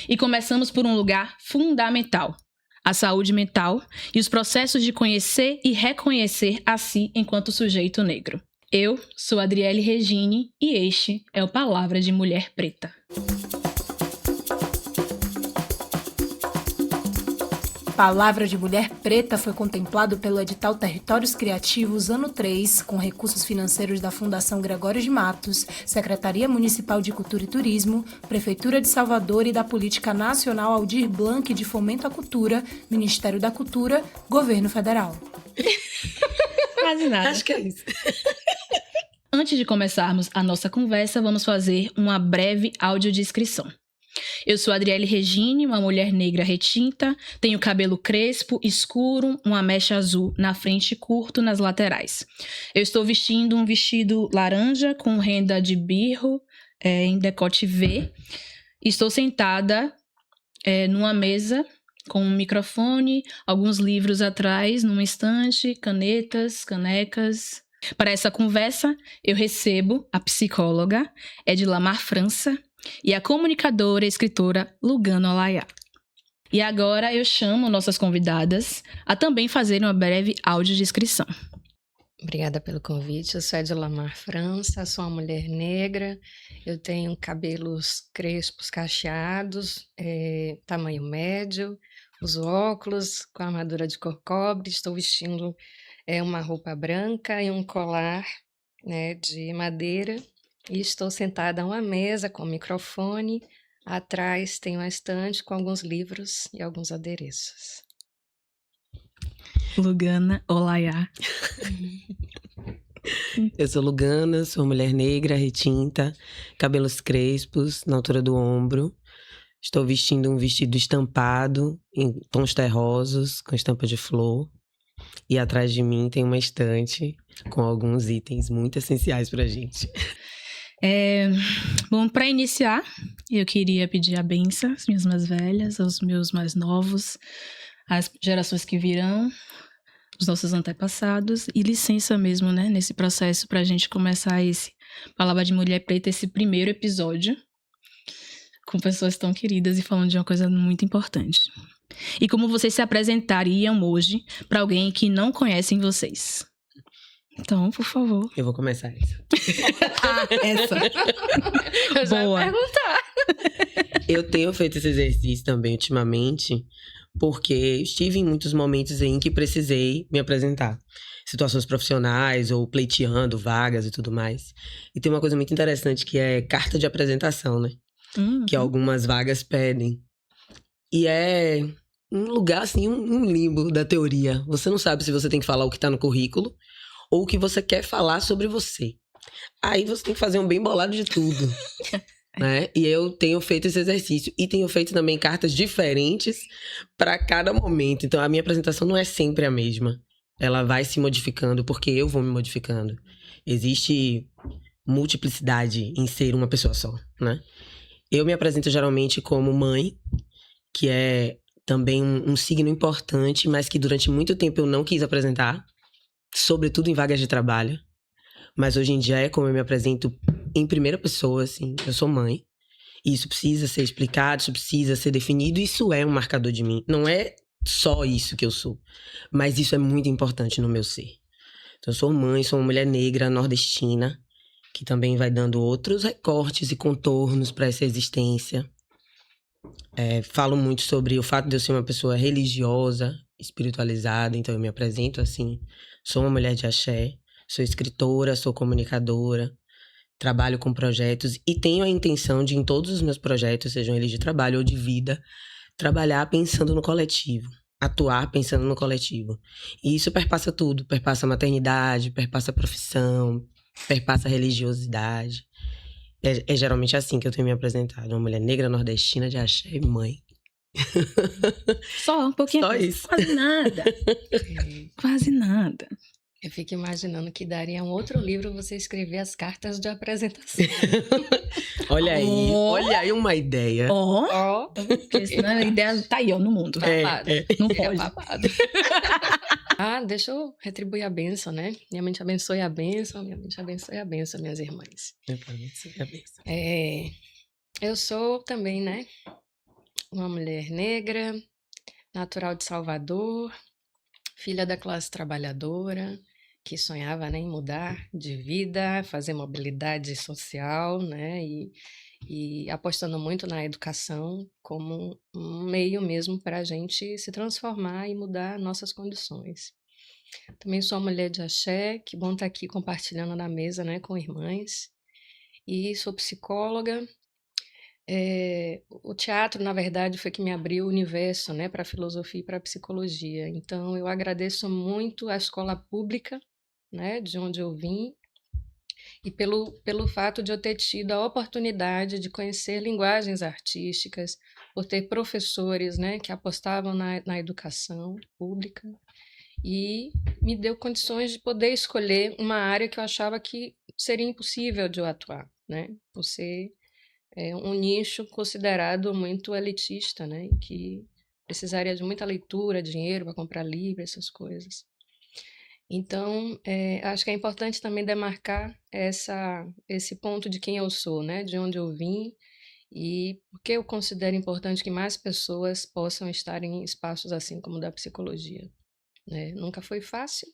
E começamos por um lugar fundamental: a saúde mental e os processos de conhecer e reconhecer a si enquanto sujeito negro. Eu sou Adriele Regine e este é o Palavra de Mulher Preta. Palavra de Mulher Preta foi contemplado pelo edital Territórios Criativos ano 3, com recursos financeiros da Fundação Gregório de Matos, Secretaria Municipal de Cultura e Turismo, Prefeitura de Salvador e da Política Nacional Aldir Blanc de Fomento à Cultura, Ministério da Cultura, Governo Federal. Quase nada. Acho que é isso. Antes de começarmos a nossa conversa, vamos fazer uma breve audiodescrição. Eu sou Adriele Regine, uma mulher negra retinta, tenho cabelo crespo, escuro, uma mecha azul na frente e curto nas laterais. Eu estou vestindo um vestido laranja com renda de birro em decote V. Estou sentada numa mesa com um microfone, alguns livros atrás, numa estante, canetas, canecas. Para essa conversa, eu recebo a psicóloga Edilamar França e a comunicadora e escritora Lugano Olaiá. E agora eu chamo nossas convidadas a também fazerem uma breve audiodescrição. Obrigada pelo convite. Eu sou Edilamar França, sou uma mulher negra, eu tenho cabelos crespos cacheados, tamanho médio, uso óculos com armadura de cor cobre, estou vestindo uma roupa branca e um colar, né, de madeira. E estou sentada a uma mesa com microfone. Atrás tem uma estante com alguns livros e alguns adereços. Lugana Olaiá. Eu sou Lugana, sou mulher negra, retinta, cabelos crespos, na altura do ombro. Estou vestindo um vestido estampado em tons terrosos, com estampa de flor. E atrás de mim tem uma estante com alguns itens muito essenciais pra gente. Bom, para iniciar, eu queria pedir a bênção às minhas mais velhas, aos meus mais novos, às gerações que virão, os nossos antepassados, e licença mesmo, né, nesse processo para a gente começar esse Palavra de Mulher Preta, esse primeiro episódio, com pessoas tão queridas e falando de uma coisa muito importante. E como vocês se apresentariam hoje para alguém que não conhecem vocês? Então, por favor. Eu vou começar essa. Essa. Eu já Boa. ia perguntar. Eu tenho feito esse exercício também ultimamente, porque estive em muitos momentos em que precisei me apresentar. Situações profissionais ou pleiteando vagas e tudo mais. E tem uma coisa muito interessante que é carta de apresentação, né? Que algumas vagas pedem. E é um lugar, assim, um limbo da teoria. Você não sabe se você tem que falar o que tá no currículo ou o que você quer falar sobre você. Aí você tem que fazer um bem bolado de tudo. Né? E eu tenho feito esse exercício. E tenho feito também cartas diferentes para cada momento. Então a minha apresentação não é sempre a mesma. Ela vai se modificando porque eu vou me modificando. Existe multiplicidade em ser uma pessoa só, né? Eu me apresento geralmente como mãe, que é também um signo importante, mas que durante muito tempo eu não quis apresentar, sobretudo em vagas de trabalho. Mas hoje em dia é como eu me apresento em primeira pessoa, assim. Eu sou mãe. E isso precisa ser explicado, isso precisa ser definido. Isso é um marcador de mim. Não é só isso que eu sou. Mas isso é muito importante no meu ser. Então eu sou mãe, sou uma mulher negra, nordestina, que também vai dando outros recortes e contornos para essa existência. Falo muito sobre o fato de eu ser uma pessoa religiosa, espiritualizada, então eu me apresento assim. Sou uma mulher de axé, sou escritora, sou comunicadora, trabalho com projetos e tenho a intenção de, em todos os meus projetos, sejam eles de trabalho ou de vida, trabalhar pensando no coletivo, atuar pensando no coletivo. E isso perpassa tudo, perpassa a maternidade, perpassa a profissão, perpassa a religiosidade. É geralmente assim que eu tenho me apresentado, uma mulher negra, nordestina, de axé e mãe. Só um pouquinho. Só isso. Quase nada. Quase nada. Eu fico imaginando que daria um outro livro você escrever as cartas de apresentação. Olha aí uma ideia. Ó, Porque senão a ideia tá aí, ó, no mundo. babado. Não Seria pode. babado. Deixa eu retribuir a bênção, né? Minha mente abençoe a bênção, minha mente abençoe a bênção, minhas irmãs. É pra mim, isso é a bênção. Eu sou também, né, uma mulher negra, natural de Salvador, filha da classe trabalhadora, que sonhava, né, em mudar de vida, fazer mobilidade social, né, e apostando muito na educação como um meio mesmo para a gente se transformar e mudar nossas condições. Também sou uma mulher de axé, que bom estar aqui compartilhando na mesa, né, com irmãs. E sou psicóloga. O teatro, na verdade, foi que me abriu o universo, né, para a filosofia e para a psicologia. Então, eu agradeço muito à escola pública, né, de onde eu vim, e pelo fato de eu ter tido a oportunidade de conhecer linguagens artísticas, por ter professores, né, que apostavam na educação pública, e me deu condições de poder escolher uma área que eu achava que seria impossível de eu atuar, né, por ser um nicho considerado muito elitista, né, que precisaria de muita leitura, dinheiro para comprar livro, essas coisas. Então, acho que é importante também demarcar esse ponto de quem eu sou, né, de onde eu vim, e porque eu considero importante que mais pessoas possam estar em espaços assim como o da psicologia, né? Nunca foi fácil,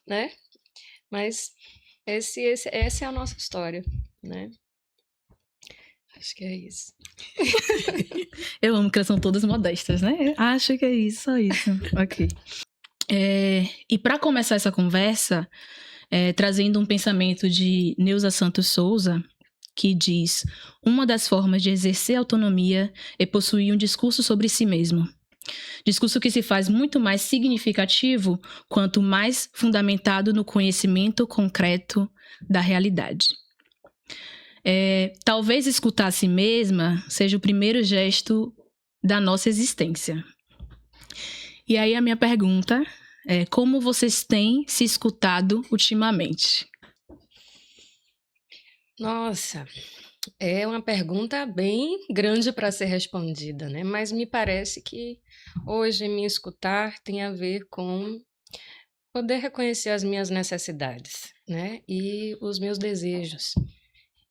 né? Mas essa é a nossa história, né? Acho que é isso. Eu amo que elas são todas modestas, né? Acho que é isso, só isso. Ok. E para começar essa conversa, trazendo um pensamento de Neuza Santos Souza, que diz: uma das formas de exercer autonomia é possuir um discurso sobre si mesmo. Discurso que se faz muito mais significativo quanto mais fundamentado no conhecimento concreto da realidade. Talvez escutar a si mesma seja o primeiro gesto da nossa existência. E aí a minha pergunta é: como vocês têm se escutado ultimamente? Nossa, é uma pergunta bem grande para ser respondida, né? Mas me parece que hoje me escutar tem a ver com poder reconhecer as minhas necessidades, né? E os meus desejos.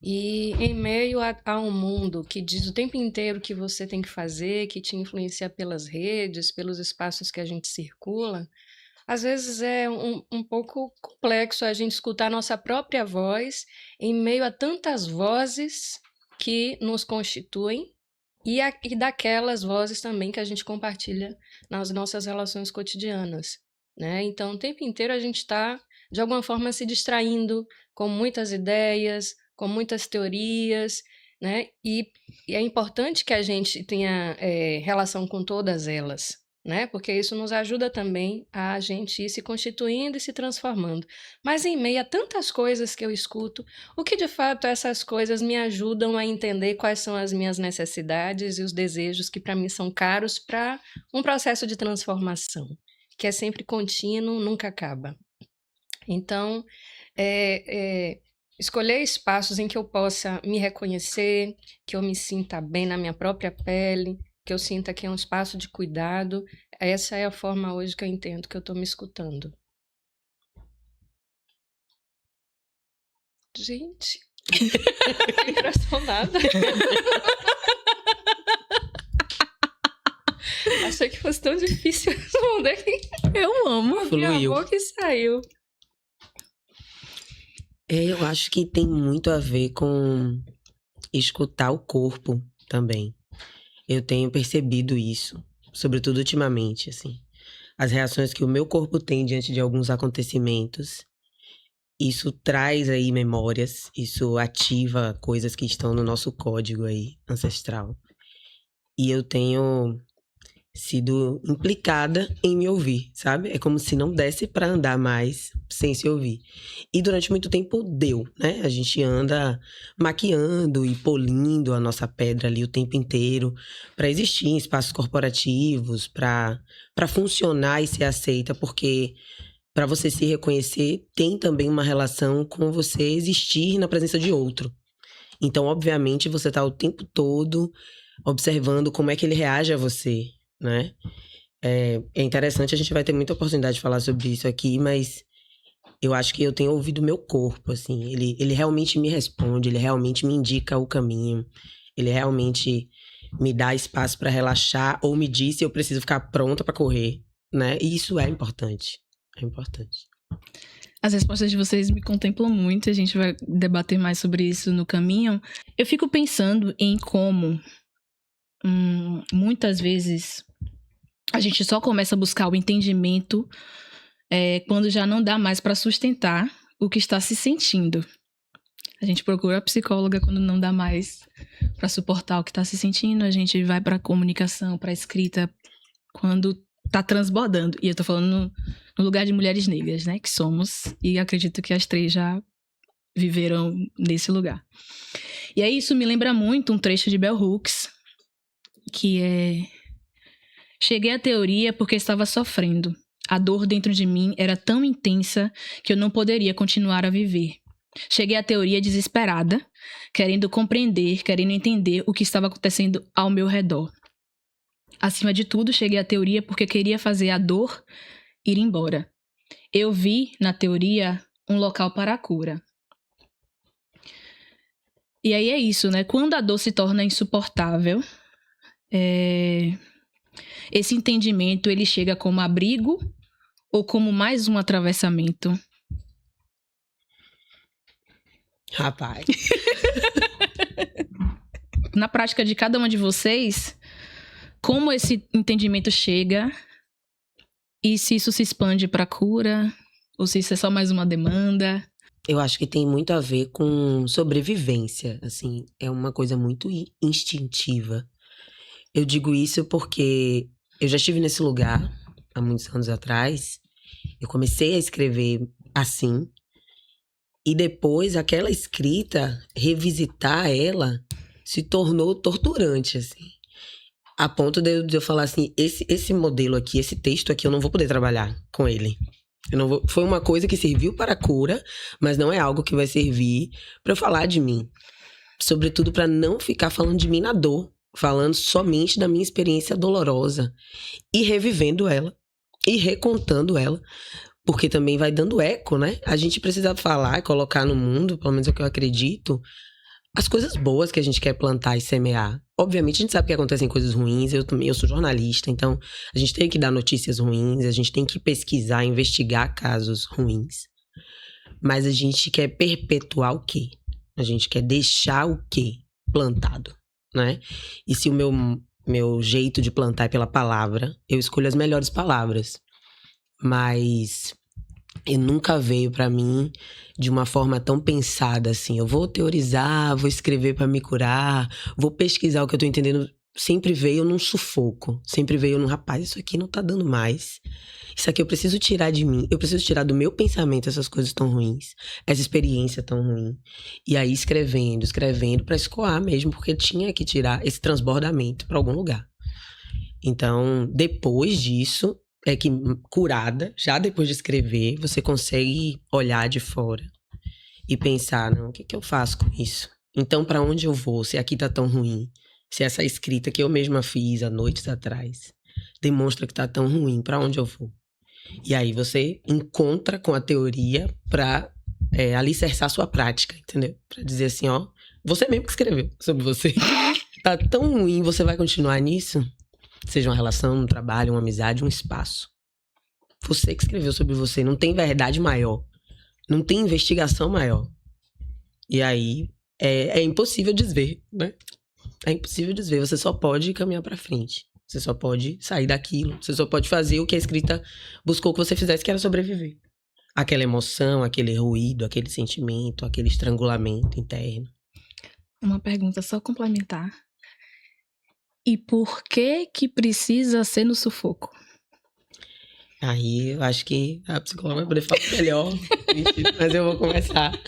E em meio a um mundo que diz o tempo inteiro o que você tem que fazer, que te influencia pelas redes, pelos espaços que a gente circula, às vezes é um pouco complexo a gente escutar a nossa própria voz em meio a tantas vozes que nos constituem e daquelas vozes também que a gente compartilha nas nossas relações cotidianas, né? Então, o tempo inteiro a gente está, de alguma forma, se distraindo com muitas ideias, com muitas teorias, né? E é importante que a gente tenha relação com todas elas, né? Porque isso nos ajuda também a gente ir se constituindo e se transformando. Mas em meio a tantas coisas que eu escuto, o que de fato essas coisas me ajudam a entender quais são as minhas necessidades e os desejos que para mim são caros para um processo de transformação, que é sempre contínuo, nunca acaba. Então, escolher espaços em que eu possa me reconhecer, que eu me sinta bem na minha própria pele, que eu sinta que é um espaço de cuidado, essa é a forma hoje que eu entendo que eu estou me escutando. Gente, que impressionada. Achei que fosse tão difícil responder. Eu amo. Fluiu. A boca e saiu. Eu acho que tem muito a ver com escutar o corpo também. Eu tenho percebido isso, sobretudo ultimamente, assim. As reações que o meu corpo tem diante de alguns acontecimentos, isso traz aí memórias, isso ativa coisas que estão no nosso código aí, ancestral. E eu tenho sido implicada em me ouvir, sabe? É como se não desse pra andar mais sem se ouvir. E durante muito tempo deu, né? A gente anda maquiando e polindo a nossa pedra ali o tempo inteiro pra existir em espaços corporativos, pra funcionar e ser aceita, porque pra você se reconhecer tem também uma relação com você existir na presença de outro. Então, obviamente, você tá o tempo todo observando como é que ele reage a você, né? É interessante, a gente vai ter muita oportunidade de falar sobre isso aqui, mas eu acho que eu tenho ouvido meu corpo, assim. Ele realmente me responde, ele realmente me indica o caminho, ele realmente me dá espaço pra relaxar ou me diz se eu preciso ficar pronta pra correr, né? E isso é importante. É importante. As respostas de vocês me contemplam muito, a gente vai debater mais sobre isso no caminho. Eu fico pensando em como, muitas vezes, a gente só começa a buscar o entendimento quando já não dá mais para sustentar o que está se sentindo. A gente procura a psicóloga quando não dá mais para suportar o que está se sentindo. A gente vai para a comunicação, para a escrita, quando tá transbordando. E eu tô falando no lugar de mulheres negras, né? Que somos. E acredito que as 3 já viveram nesse lugar. E aí isso me lembra muito um trecho de Bell Hooks, que é: cheguei à teoria porque estava sofrendo. A dor dentro de mim era tão intensa que eu não poderia continuar a viver. Cheguei à teoria desesperada, querendo compreender, querendo entender o que estava acontecendo ao meu redor. Acima de tudo, cheguei à teoria porque queria fazer a dor ir embora. Eu vi, na teoria, um local para a cura. E aí é isso, né? Quando a dor se torna insuportável, esse entendimento, ele chega como abrigo ou como mais um atravessamento? Rapaz. Na prática de cada uma de vocês, como esse entendimento chega e se isso se expande para a cura ou se isso é só mais uma demanda? Eu acho que tem muito a ver com sobrevivência, assim, é uma coisa muito instintiva. Eu digo isso porque eu já estive nesse lugar há muitos anos atrás. Eu comecei a escrever assim. E depois, aquela escrita, revisitar ela, se tornou torturante, assim. A ponto de eu falar assim, esse modelo aqui, esse texto aqui, eu não vou poder trabalhar com ele. Foi uma coisa que serviu para a cura, mas não é algo que vai servir para eu falar de mim. Sobretudo para não ficar falando de mim na dor, falando somente da minha experiência dolorosa e revivendo ela e recontando ela. Porque também vai dando eco, né? A gente precisa falar e colocar no mundo, pelo menos é o que eu acredito, as coisas boas que a gente quer plantar e semear. Obviamente, a gente sabe que acontecem coisas ruins. Eu sou jornalista, então a gente tem que dar notícias ruins, a gente tem que pesquisar, investigar casos ruins. Mas a gente quer perpetuar o quê? A gente quer deixar o quê plantado, né? E se o meu jeito de plantar é pela palavra, eu escolho as melhores palavras. Mas nunca veio pra mim de uma forma tão pensada assim. Eu vou teorizar, vou escrever pra me curar, vou pesquisar o que eu tô entendendo. Sempre veio num sufoco. Sempre veio num, rapaz, isso aqui não tá dando mais. Isso aqui eu preciso tirar de mim. Eu preciso tirar do meu pensamento essas coisas tão ruins. Essa experiência tão ruim. E aí escrevendo pra escoar mesmo. Porque tinha que tirar esse transbordamento pra algum lugar. Então, depois disso, é que curada, já depois de escrever, você consegue olhar de fora e pensar, não, o que eu faço com isso? Então, pra onde eu vou? Se aqui tá tão ruim, se essa escrita que eu mesma fiz há noites atrás demonstra que tá tão ruim, pra onde eu vou? E aí você encontra com a teoria pra alicerçar sua prática, entendeu? Pra dizer assim, ó, você mesmo que escreveu sobre você. Tá tão ruim, você vai continuar nisso? Seja uma relação, um trabalho, uma amizade, um espaço. Você que escreveu sobre você. Não tem verdade maior. Não tem investigação maior. E aí, é impossível desver, né? É impossível desver. Você só pode caminhar pra frente. Você só pode sair daquilo. Você só pode fazer o que a escrita buscou que você fizesse, que era sobreviver. Aquela emoção, aquele ruído, aquele sentimento, aquele estrangulamento interno. Uma pergunta só complementar. E por que precisa ser no sufoco? Aí eu acho que a psicóloga vai poder falar melhor, mas eu vou começar.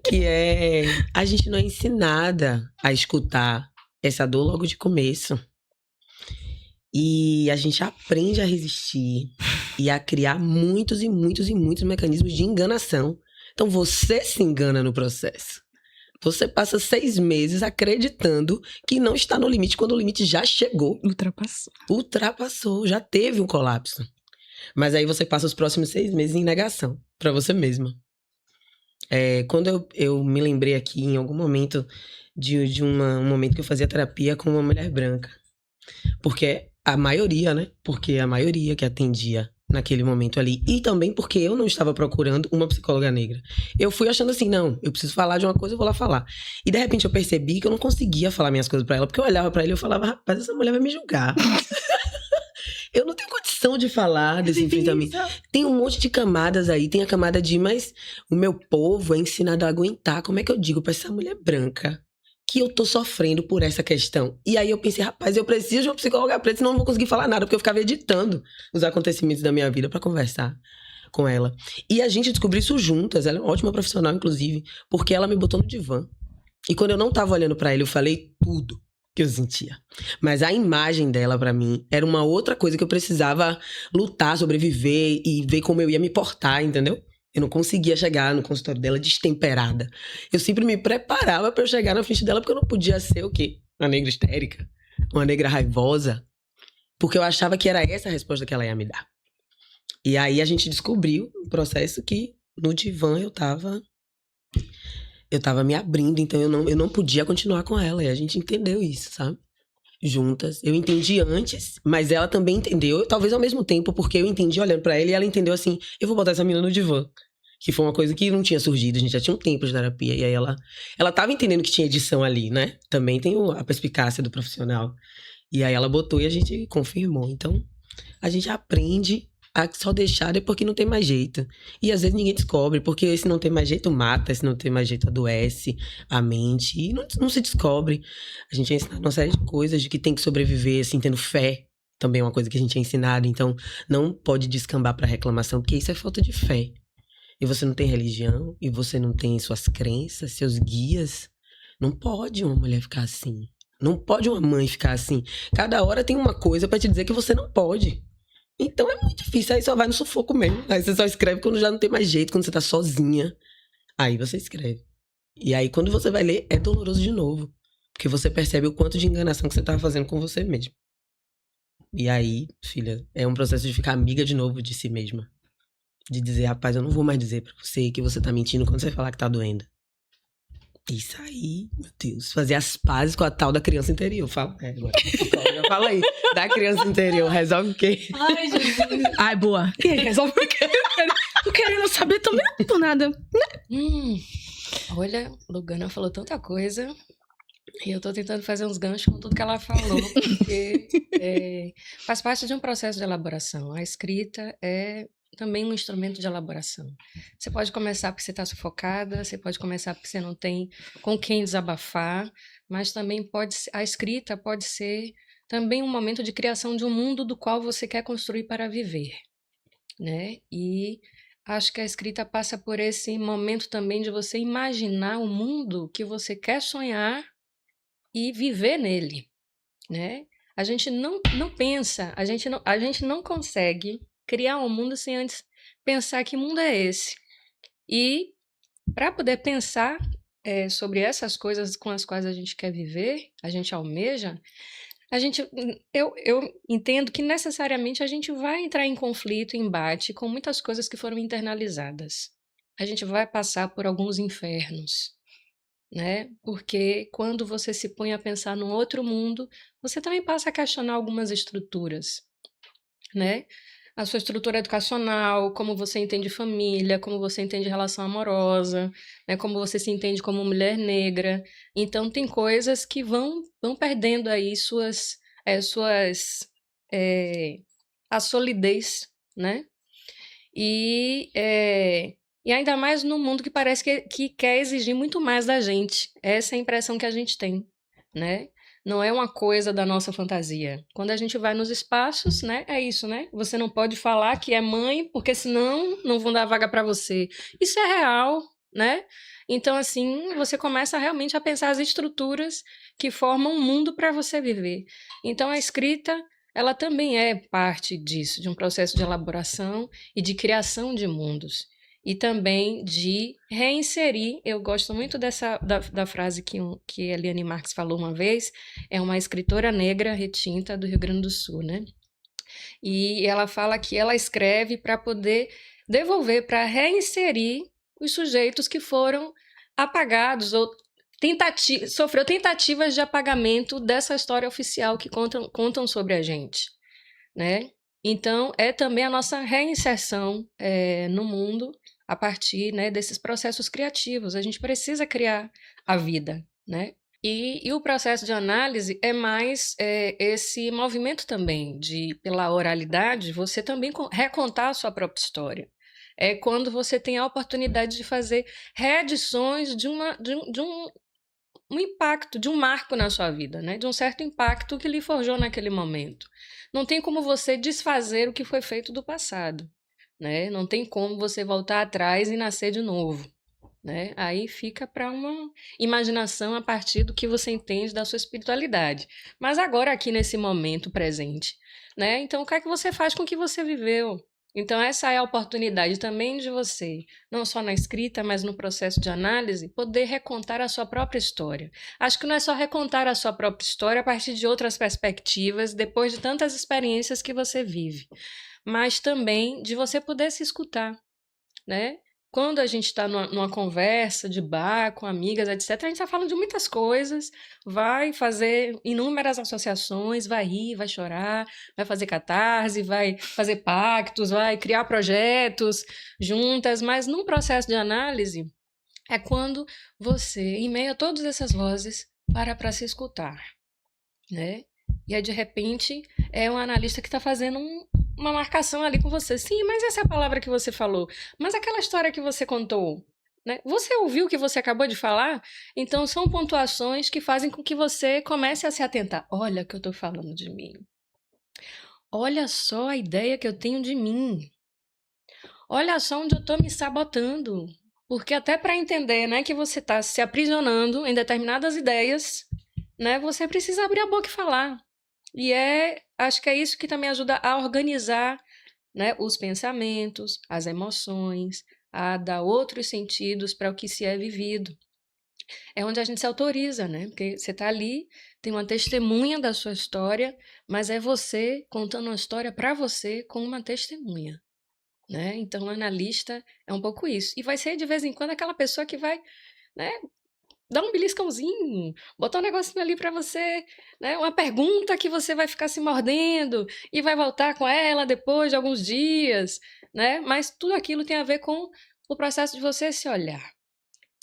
Que a gente não é ensinada a escutar essa dor logo de começo. E a gente aprende a resistir e a criar muitos e muitos e muitos mecanismos de enganação. Então você se engana no processo. Você passa 6 meses acreditando que não está no limite, quando o limite já chegou. Ultrapassou, já teve um colapso. Mas aí você passa os próximos 6 meses em negação, pra você mesma. Quando eu me lembrei aqui, em algum momento, de um momento que eu fazia terapia com uma mulher branca. Porque a maioria, né? Porque a maioria que atendia naquele momento ali. E também porque eu não estava procurando uma psicóloga negra. Eu fui achando assim, não, eu preciso falar de uma coisa, eu vou lá falar. E de repente eu percebi que eu não conseguia falar minhas coisas pra ela, porque eu olhava pra ela e eu falava, rapaz, essa mulher vai me julgar. Eu não tenho condição de falar desse enfrentamento. Tem um monte de camadas aí. Tem a camada de, mas o meu povo é ensinado a aguentar. Como é que eu digo pra essa mulher branca que eu tô sofrendo por essa questão? E aí eu pensei, rapaz, eu preciso de uma psicóloga preta, senão eu não vou conseguir falar nada, porque eu ficava editando os acontecimentos da minha vida pra conversar com ela. E a gente descobriu isso juntas. Ela é uma ótima profissional, inclusive, porque ela me botou no divã. E quando eu não tava olhando pra ela, eu falei tudo que eu sentia. Mas a imagem dela, pra mim, era uma outra coisa que eu precisava lutar, sobreviver e ver como eu ia me portar, entendeu? Eu não conseguia chegar no consultório dela destemperada. Eu sempre me preparava pra eu chegar na frente dela, porque eu não podia ser o quê? Uma negra histérica? Uma negra raivosa? Porque eu achava que era essa a resposta que ela ia me dar. E aí a gente descobriu um processo que no divã eu tava me abrindo, então eu não podia continuar com ela. E a gente entendeu isso, sabe? Juntas. Eu entendi antes, mas ela também entendeu, talvez ao mesmo tempo, porque eu entendi olhando pra ela e ela entendeu assim, eu vou botar essa menina no divã. Que foi uma coisa que não tinha surgido, a gente já tinha um tempo de terapia. E aí ela tava entendendo que tinha edição ali, né? Também tem a perspicácia do profissional. E aí ela botou e a gente confirmou. Então, a gente aprende a só deixar depois que não tem mais jeito. E às vezes ninguém descobre, porque esse não tem mais jeito mata, esse não tem mais jeito adoece a mente. E não se descobre. A gente é ensinado uma série de coisas de que tem que sobreviver, assim, tendo fé. Também é uma coisa que a gente é ensinado. Então, não pode descambar pra reclamação, porque isso é falta de fé. E você não tem religião, e você não tem suas crenças, seus guias. Não pode uma mulher ficar assim. Não pode uma mãe ficar assim. Cada hora tem uma coisa pra te dizer que você não pode. Então é muito difícil, aí só vai no sufoco mesmo. Aí você só escreve quando já não tem mais jeito, quando você tá sozinha. Aí você escreve. E aí quando você vai ler, é doloroso de novo. Porque você percebe o quanto de enganação que você tá fazendo com você mesmo. E aí, filha, é um processo de ficar amiga de novo de si mesma. De dizer, rapaz, eu não vou mais dizer pra você que você tá mentindo quando você falar que tá doendo. Isso aí, meu Deus, fazer as pazes com a tal da criança interior. Fala, agora, fala aí, da criança interior, resolve o quê? Ai, Jesus. Ai, boa. E aí, resolve o quê? Tô querendo saber também por nada. Olha, Lugana falou tanta coisa e eu tô tentando fazer uns ganchos com tudo que ela falou, porque faz parte de um processo de elaboração. A escrita é também um instrumento de elaboração. Você pode começar porque você está sufocada, você pode começar porque você não tem com quem desabafar, mas também a escrita pode ser também um momento de criação de um mundo do qual você quer construir para viver, né? E acho que a escrita passa por esse momento também de você imaginar o mundo que você quer sonhar e viver nele, né? A gente não pensa, a gente não consegue criar um mundo sem antes pensar que mundo é esse. E para poder pensar sobre essas coisas com as quais a gente quer viver, a gente almeja, eu entendo que necessariamente a gente vai entrar em conflito, embate com muitas coisas que foram internalizadas. A gente vai passar por alguns infernos, né? Porque quando você se põe a pensar num outro mundo, você também passa a questionar algumas estruturas, né? A sua estrutura educacional, como você entende família, como você entende relação amorosa, né? Como você se entende como mulher negra. Então, tem coisas que vão perdendo aí a solidez, né? E ainda mais num mundo que parece que quer exigir muito mais da gente. Essa é a impressão que a gente tem, né? Não é uma coisa da nossa fantasia. Quando a gente vai nos espaços, né? É isso, né? Você não pode falar que é mãe, porque senão não vão dar vaga para você. Isso é real, né? Então, assim, você começa realmente a pensar as estruturas que formam um mundo para você viver. Então, a escrita, ela também é parte disso, de um processo de elaboração e de criação de mundos. E também de reinserir, eu gosto muito da frase que a Eliane Marx falou uma vez, é uma escritora negra retinta do Rio Grande do Sul, né? E ela fala que ela escreve para poder devolver, para reinserir os sujeitos que foram apagados ou sofreu tentativas de apagamento dessa história oficial que contam sobre a gente, né? Então, é também a nossa reinserção no mundo a partir, né, desses processos criativos. A gente precisa criar a vida, né? E o processo de análise é mais esse movimento também pela oralidade, você também recontar a sua própria história. É quando você tem a oportunidade de fazer reedições de um impacto, de um marco na sua vida, né? De um certo impacto que lhe forjou naquele momento. Não tem como você desfazer o que foi feito do passado, né? Não tem como você voltar atrás e nascer de novo, né? Aí fica para uma imaginação a partir do que você entende da sua espiritualidade. Mas agora, aqui nesse momento presente, né? Então, o que é que você faz com o que você viveu? Então, essa é a oportunidade também de você, não só na escrita, mas no processo de análise, poder recontar a sua própria história. Acho que não é só recontar a sua própria história a partir de outras perspectivas, depois de tantas experiências que você vive, mas também de você poder se escutar, né? Quando a gente está numa conversa de bar, com amigas, etc., a gente está falando de muitas coisas, vai fazer inúmeras associações, vai rir, vai chorar, vai fazer catarse, vai fazer pactos, vai criar projetos juntas, mas num processo de análise é quando você, em meio a todas essas vozes, para se escutar, né? E aí, de repente, é um analista que está fazendo uma marcação ali com você. Sim, mas essa é a palavra que você falou. Mas aquela história que você contou, né? Você ouviu o que você acabou de falar? Então, são pontuações que fazem com que você comece a se atentar. Olha o que eu estou falando de mim. Olha só a ideia que eu tenho de mim. Olha só onde eu estou me sabotando. Porque até para entender, né, que você está se aprisionando em determinadas ideias, né, você precisa abrir a boca e falar. E acho que é isso que também ajuda a organizar, né, os pensamentos, as emoções, a dar outros sentidos para o que se é vivido. É onde a gente se autoriza, né? Porque você está ali, tem uma testemunha da sua história, mas é você contando uma história para você com uma testemunha, né? Então, o analista é um pouco isso. E vai ser, de vez em quando, aquela pessoa que vai, né, dá um beliscãozinho, botar um negocinho ali para você, né? Uma pergunta que você vai ficar se mordendo e vai voltar com ela depois de alguns dias, né? Mas tudo aquilo tem a ver com o processo de você se olhar.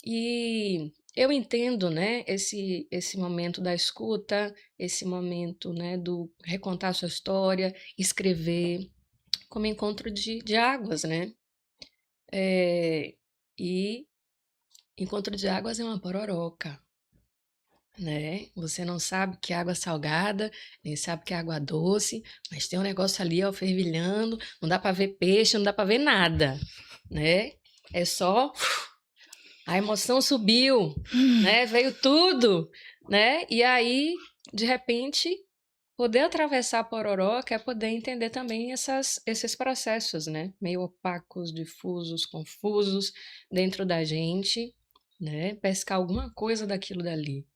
E eu entendo, né, esse momento da escuta, esse momento, né, do recontar a sua história, escrever, como encontro de águas, né? E encontro de águas é uma pororoca, né? Você não sabe que é água salgada, nem sabe que é água doce, mas tem um negócio ali, ó, fervilhando, não dá para ver peixe, não dá para ver nada, né? É só a emoção subiu, né? Veio tudo, né? E aí, de repente, poder atravessar a pororoca é poder entender também esses processos, né? Meio opacos, difusos, confusos dentro da gente, né? Pescar alguma coisa daquilo dali.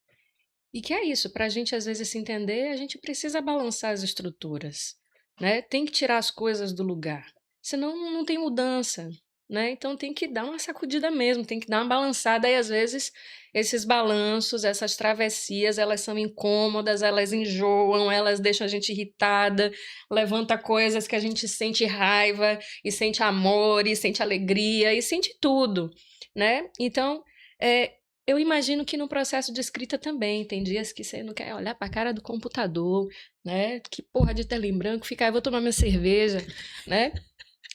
E que é isso, para a gente às vezes se entender, a gente precisa balançar as estruturas, né? Tem que tirar as coisas do lugar, senão não tem mudança, né? Então tem que dar uma sacudida mesmo, tem que dar uma balançada, e às vezes esses balanços, essas travessias, elas são incômodas, elas enjoam, elas deixam a gente irritada, levanta coisas que a gente sente raiva, e sente amor, e sente alegria, e sente tudo, né? Então, eu imagino que no processo de escrita também, tem dias que você não quer olhar para a cara do computador, né? Que porra de tela em branco, fica aí, vou tomar minha cerveja, né?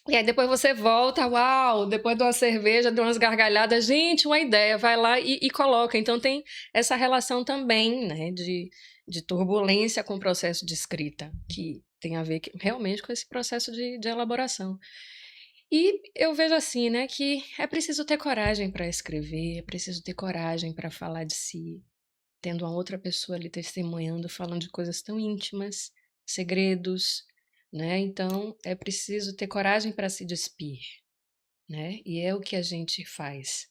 E aí depois você volta, uau, depois de uma cerveja, de umas gargalhadas, gente, uma ideia, vai lá e coloca. Então tem essa relação também, né, de turbulência com o processo de escrita, que tem a ver realmente com esse processo de elaboração. E eu vejo assim, né, que é preciso ter coragem para escrever, é preciso ter coragem para falar de si, tendo uma outra pessoa ali testemunhando, falando de coisas tão íntimas, segredos, né? Então é preciso ter coragem para se despir, né? E é o que a gente faz,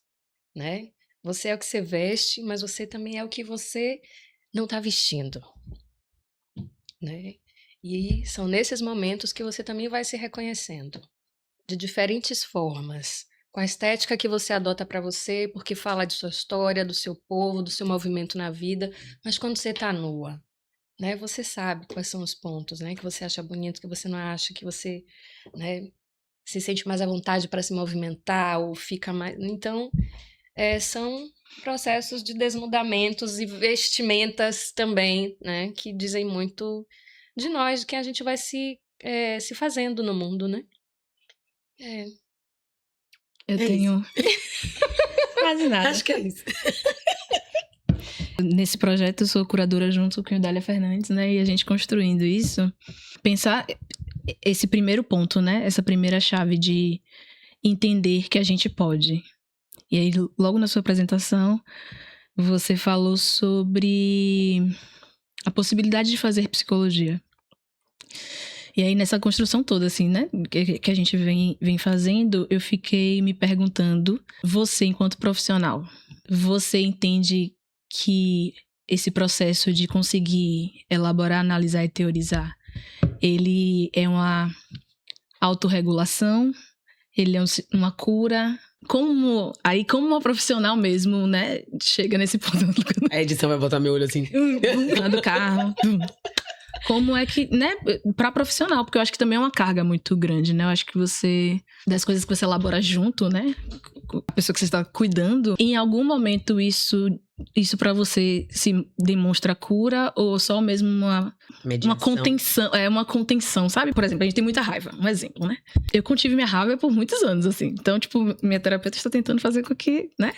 né? Você é o que você veste, mas você também é o que você não está vestindo, né? E são nesses momentos que você também vai se reconhecendo de diferentes formas, com a estética que você adota para você, porque fala de sua história, do seu povo, do seu movimento na vida, mas quando você tá nua, né, você sabe quais são os pontos, né, que você acha bonito, que você não acha, que você, né, se sente mais à vontade para se movimentar ou fica mais... Então, são processos de desnudamentos e vestimentas também, né, que dizem muito de nós, de que a gente vai se fazendo no mundo, né? Eu tenho quase nada. Acho que é isso. Nesse projeto eu sou curadora junto com o Dália Fernandes, né? E a gente construindo isso, pensar esse primeiro ponto, né? Essa primeira chave de entender que a gente pode. E aí, logo na sua apresentação, você falou sobre a possibilidade de fazer psicologia. E aí, nessa construção toda, assim, né, que a gente vem fazendo, eu fiquei me perguntando, você enquanto profissional, você entende que esse processo de conseguir elaborar, analisar e teorizar, ele é uma autorregulação, ele é uma cura? Como uma profissional mesmo, né, chega nesse ponto? A edição vai botar meu olho assim. Lá do carro. Como é que, né, pra profissional, porque eu acho que também é uma carga muito grande, né? Eu acho que das coisas que você elabora junto, né, a pessoa que você está cuidando, em algum momento isso pra você se demonstra cura ou só mesmo uma contenção, uma contenção, sabe? Por exemplo, a gente tem muita raiva, um exemplo, né? Eu contive minha raiva por muitos anos, assim. Então, tipo, minha terapeuta está tentando fazer com que, né,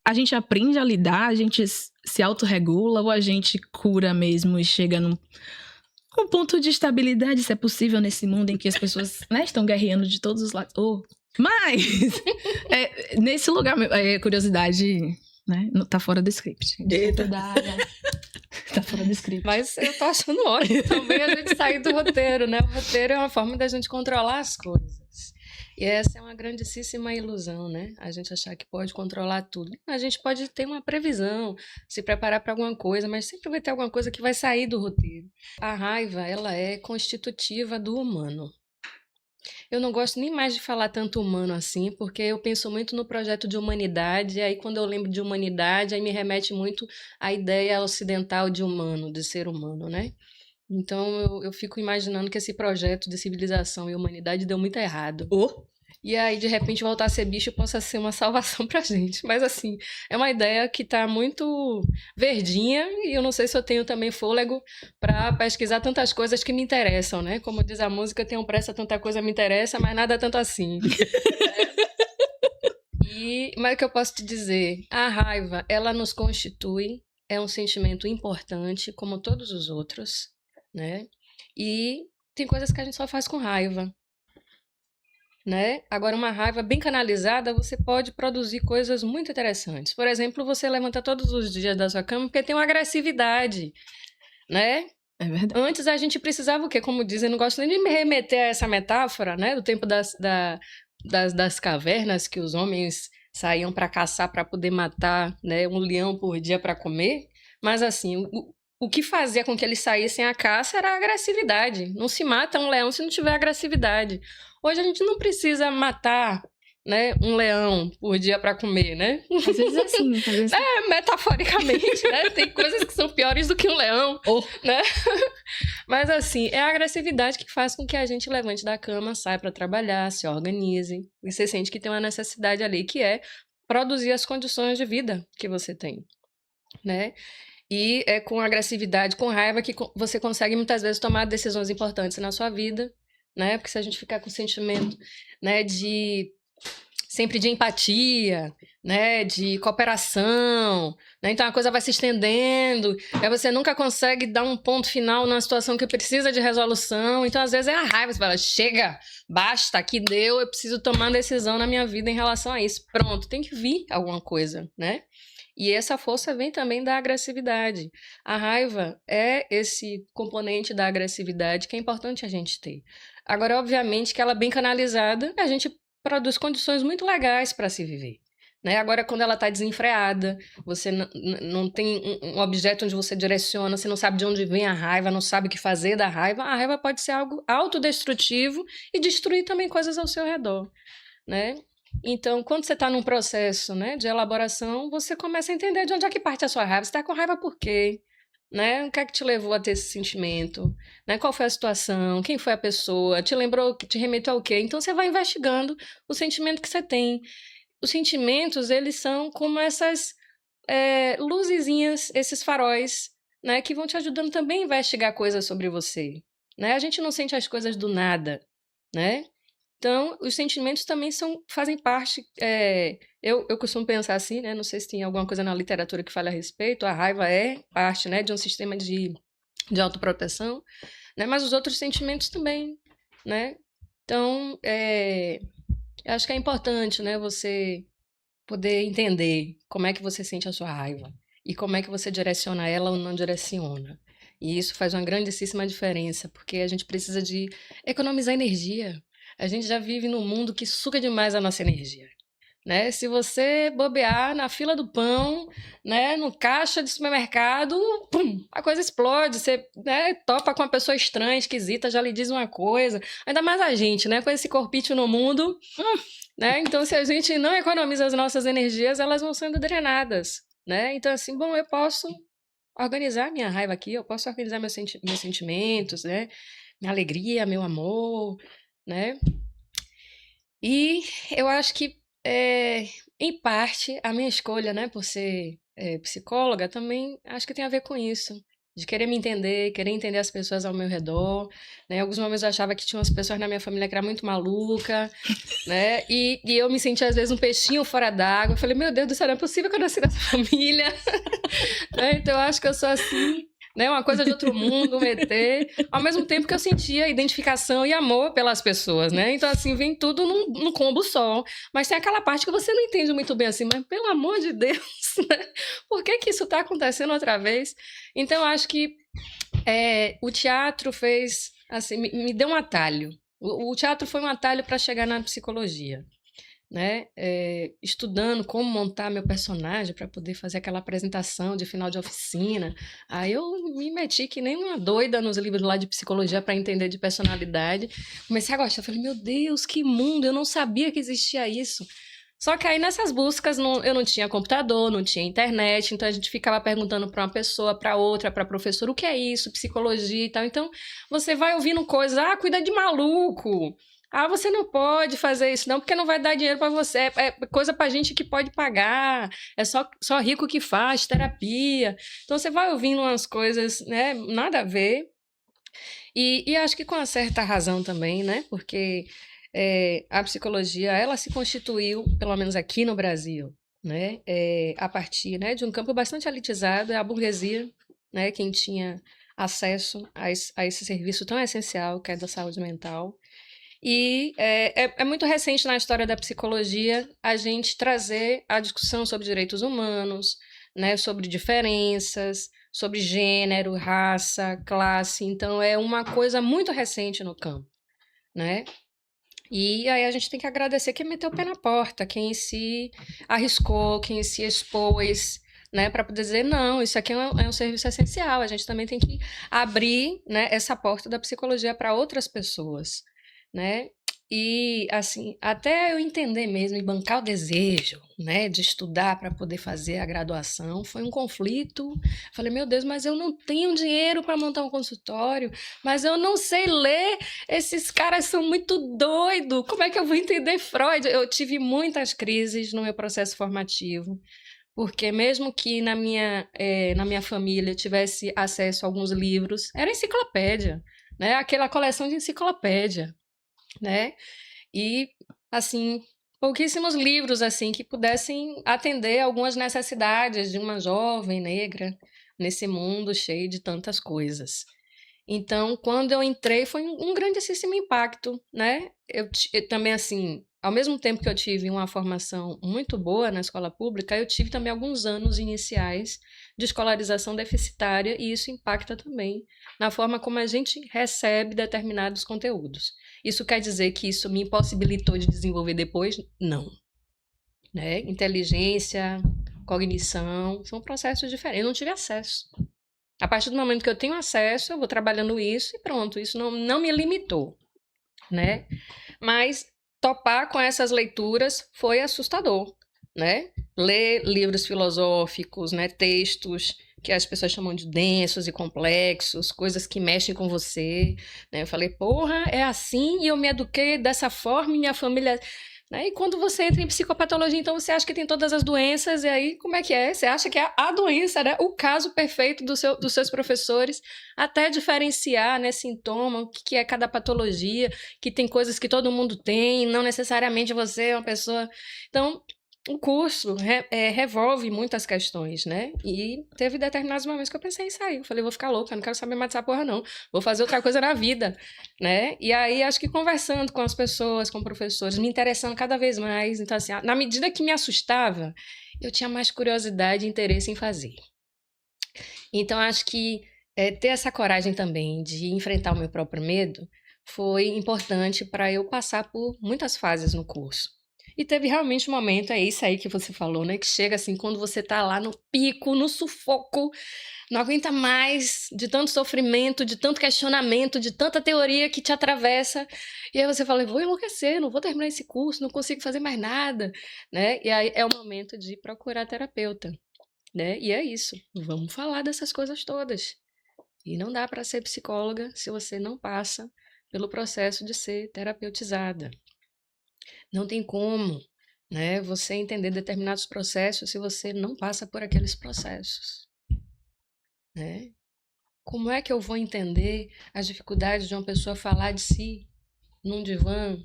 a gente aprende a lidar, a gente se autorregula ou a gente cura mesmo e chega num ponto de estabilidade, se é possível, nesse mundo em que as pessoas, né, estão guerreando de todos os lados. Mas, nesse lugar, curiosidade, né, tá fora do script. Eita. Tá fora do script. Mas eu tô achando ótimo também a gente sair do roteiro, né? O roteiro é uma forma da gente controlar as coisas. E essa é uma grandíssima ilusão, né? A gente achar que pode controlar tudo. A gente pode ter uma previsão, se preparar para alguma coisa, mas sempre vai ter alguma coisa que vai sair do roteiro. A raiva, ela é constitutiva do humano. Eu não gosto nem mais de falar tanto humano assim, porque eu penso muito no projeto de humanidade, e aí quando eu lembro de humanidade, aí me remete muito à ideia ocidental de humano, de ser humano, né? Então eu fico imaginando que esse projeto de civilização e humanidade deu muito errado. E aí, de repente, voltar a ser bicho possa ser uma salvação pra gente. Mas, assim, é uma ideia que tá muito verdinha e eu não sei se eu tenho também fôlego pra pesquisar tantas coisas que me interessam, né? Como diz a música, tenho pressa, tanta coisa me interessa, mas nada tanto assim. Mas o que eu posso te dizer? A raiva, ela nos constitui, é um sentimento importante, como todos os outros, né? E tem coisas que a gente só faz com raiva. Né? Agora, uma raiva bem canalizada, você pode produzir coisas muito interessantes. Por exemplo, você levanta todos os dias da sua cama porque tem uma agressividade, né? É verdade. Antes a gente precisava o quê? Como dizem, não gosto nem de me remeter a essa metáfora, né? Do tempo das cavernas, que os homens saíam para caçar para poder matar, né, um leão por dia para comer. Mas assim, o que fazia com que eles saíssem à caça era a agressividade. Não se mata um leão se não tiver agressividade. Hoje a gente não precisa matar, né, um leão por dia para comer, né? Às vezes é assim. Metaforicamente, né? Tem coisas que são piores do que um leão, né? Mas assim, é a agressividade que faz com que a gente levante da cama, saia para trabalhar, se organize. E você sente que tem uma necessidade ali, que é produzir as condições de vida que você tem, né? E é com agressividade, com raiva, que você consegue muitas vezes tomar decisões importantes na sua vida, né? Porque se a gente ficar com o sentimento, né, sempre de empatia, né, de cooperação, né? Então a coisa vai se estendendo, aí você nunca consegue dar um ponto final numa situação que precisa de resolução. Então às vezes é a raiva, você fala, chega, basta, aqui deu, eu preciso tomar uma decisão na minha vida em relação a isso. Pronto, tem que vir alguma coisa, né? E essa força vem também da agressividade. A raiva é esse componente da agressividade que é importante a gente ter. Agora, obviamente, que ela bem canalizada, a gente produz condições muito legais para se viver, né? Agora, quando ela está desenfreada, você não tem um objeto onde você direciona, você não sabe de onde vem a raiva, não sabe o que fazer da raiva, a raiva pode ser algo autodestrutivo e destruir também coisas ao seu redor, né? Então, quando você está num processo, né, de elaboração, você começa a entender de onde é que parte a sua raiva. Você está com raiva por quê? Né? O que é que te levou a ter esse sentimento? Né? Qual foi a situação? Quem foi a pessoa? Te lembrou, te remeteu ao quê? Então, você vai investigando o sentimento que você tem. Os sentimentos, eles são como essas luzezinhas, esses faróis, né, que vão te ajudando também a investigar coisas sobre você. Né? A gente não sente as coisas do nada, né? Então, os sentimentos também fazem parte. Eu costumo pensar assim, né? Não sei se tem alguma coisa na literatura que fale a respeito. A raiva é parte, né, de um sistema de autoproteção, né? Mas os outros sentimentos também, né? Então, eu acho que é importante, né, você poder entender como é que você sente a sua raiva e como é que você direciona ela ou não direciona. E isso faz uma grandíssima diferença, porque a gente precisa de economizar energia. A gente já vive num mundo que suga demais a nossa energia. Né? Se você bobear na fila do pão, né, no caixa de supermercado, pum, a coisa explode. Você, né, topa com uma pessoa estranha, esquisita, já lhe diz uma coisa. Ainda mais a gente, né, com esse corpite no mundo. Né? Então, se a gente não economiza as nossas energias, elas vão sendo drenadas. Né? Então, assim, bom, eu posso organizar minha raiva aqui, eu posso organizar meus sentimentos, né? Minha alegria, meu amor, né? E eu acho que, em parte, a minha escolha, né, por ser psicóloga, também acho que tem a ver com isso. De querer me entender, querer entender as pessoas ao meu redor. Né? Em alguns momentos eu achava que tinha umas pessoas na minha família que era muito maluca, né? E eu me sentia, às vezes, um peixinho fora d'água. Eu falei, meu Deus do céu, não é possível que eu nasci nessa família. Né? Então eu acho que eu sou assim, né? Uma coisa de outro mundo, um ET. Ao mesmo tempo que eu sentia identificação e amor pelas pessoas, né? Então, assim, vem tudo num combo só. Mas tem aquela parte que você não entende muito bem assim, mas pelo amor de Deus, né? Por que isso está acontecendo outra vez? Então, eu acho que o teatro fez, assim, me deu um atalho. O teatro foi um atalho para chegar na psicologia. Né? Estudando como montar meu personagem para poder fazer aquela apresentação de final de oficina. Aí eu me meti que nem uma doida nos livros lá de psicologia para entender de personalidade. Comecei a gostar. Falei, meu Deus, que mundo! Eu não sabia que existia isso. Só que aí nessas buscas eu não tinha computador, não tinha internet, então a gente ficava perguntando para uma pessoa, para outra, para professora, o que é isso, psicologia e tal. Então você vai ouvindo coisas, cuida de maluco. Você não pode fazer isso não, porque não vai dar dinheiro para você. É coisa para gente que pode pagar. É só rico que faz terapia. Então você vai ouvindo umas coisas, né, nada a ver. E acho que com uma certa razão também, né? Porque a psicologia, ela se constituiu, pelo menos aqui no Brasil, né, a partir, né, de um campo bastante elitizado, a burguesia, né, quem tinha acesso a esse serviço tão essencial que é da saúde mental. E é muito recente na história da psicologia a gente trazer a discussão sobre direitos humanos, né, sobre diferenças, sobre gênero, raça, classe. Então, é uma coisa muito recente no campo, né? E aí a gente tem que agradecer quem meteu o pé na porta, quem se arriscou, quem se expôs, né, para poder dizer, não, isso aqui é um serviço essencial, a gente também tem que abrir, né, essa porta da psicologia para outras pessoas, né? E, assim, até eu entender mesmo e bancar o desejo, né, de estudar para poder fazer a graduação, foi um conflito. Falei, meu Deus, mas eu não tenho dinheiro para montar um consultório, mas eu não sei ler, esses caras são muito doidos, como é que eu vou entender Freud? Eu tive muitas crises no meu processo formativo, porque mesmo que na minha família eu tivesse acesso a alguns livros, era enciclopédia, né, aquela coleção de enciclopédia, né? E, assim, pouquíssimos livros, assim, que pudessem atender algumas necessidades de uma jovem negra nesse mundo cheio de tantas coisas. Então, quando eu entrei, foi um grandíssimo impacto, né? Eu também, assim, ao mesmo tempo que eu tive uma formação muito boa na escola pública, eu tive também alguns anos iniciais de escolarização deficitária, e isso impacta também na forma como a gente recebe determinados conteúdos. Isso quer dizer que isso me impossibilitou de desenvolver depois? Não. Né? Inteligência, cognição, são processos diferentes. Eu não tive acesso. A partir do momento que eu tenho acesso, eu vou trabalhando isso e pronto. Isso não me limitou, né? Mas topar com essas leituras foi assustador, né? Ler livros filosóficos, né? Textos que as pessoas chamam de densos e complexos, coisas que mexem com você, né? Eu falei, porra, é assim e eu me eduquei dessa forma e minha família... Né? E quando você entra em psicopatologia, então você acha que tem todas as doenças, e aí como é que é? Você acha que é a doença, né? O caso perfeito dos seus professores, até diferenciar, né, sintoma, o que é cada patologia, que tem coisas que todo mundo tem, não necessariamente você é uma pessoa... Então, o curso revolve muitas questões, né? E teve determinados momentos que eu pensei em sair. Eu falei, vou ficar louca, não quero saber mais dessa porra, não. Vou fazer outra coisa na vida, né? E aí, acho que conversando com as pessoas, com professores, me interessando cada vez mais. Então, assim, na medida que me assustava, eu tinha mais curiosidade e interesse em fazer. Então, acho que ter essa coragem também de enfrentar o meu próprio medo foi importante para eu passar por muitas fases no curso. E teve realmente um momento, é isso aí que você falou, né? Que chega assim, quando você tá lá no pico, no sufoco, não aguenta mais de tanto sofrimento, de tanto questionamento, de tanta teoria que te atravessa. E aí você fala, vou enlouquecer, não vou terminar esse curso, não consigo fazer mais nada, né? E aí é o momento de procurar terapeuta, né? E é isso, vamos falar dessas coisas todas. E não dá para ser psicóloga se você não passa pelo processo de ser terapeutizada. Não tem como, né, você entender determinados processos se você não passa por aqueles processos, né? Como é que eu vou entender as dificuldades de uma pessoa falar de si num divã,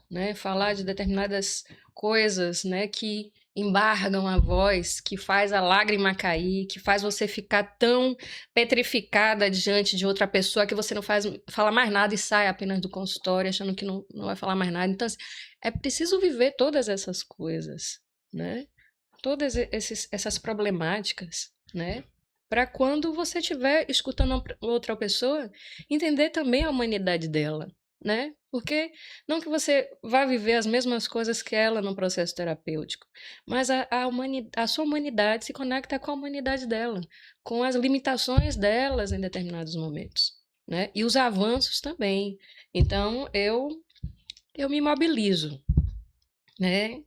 né? Falar de determinadas coisas, né, que embargam a voz, que faz a lágrima cair, que faz você ficar tão petrificada diante de outra pessoa que você não fala mais nada e sai apenas do consultório achando que não vai falar mais nada. Então, assim, é preciso viver todas essas coisas, né? Todas essas problemáticas, né? Para quando você estiver escutando outra pessoa, entender também a humanidade dela, né? Porque não que você vá viver as mesmas coisas que ela no processo terapêutico, mas a sua humanidade se conecta com a humanidade dela, com as limitações delas em determinados momentos, né? E os avanços também. Então, eu me mobilizo, né?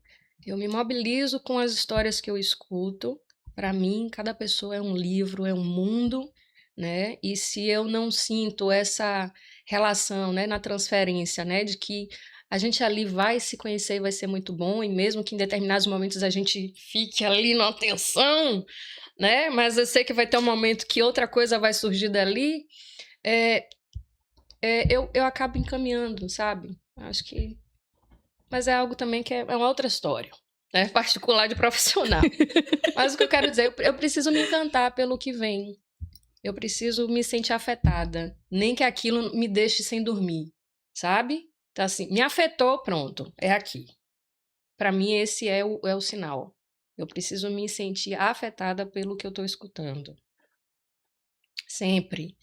Eu me mobilizo com as histórias que eu escuto. Para mim, cada pessoa é um livro, é um mundo, né? E se eu não sinto essa relação, né, na transferência, né, de que a gente ali vai se conhecer e vai ser muito bom, e mesmo que em determinados momentos a gente fique ali numa tensão, né? Mas eu sei que vai ter um momento que outra coisa vai surgir dali, eu acabo encaminhando, sabe? Acho que... Mas é algo também que é uma outra história, né? Particular de profissional. Mas o que eu quero dizer, eu preciso me encantar pelo que vem. Eu preciso me sentir afetada. Nem que aquilo me deixe sem dormir, sabe? Então, assim, me afetou, pronto, é aqui. Para mim, esse é o sinal. Eu preciso me sentir afetada pelo que eu estou escutando. Sempre.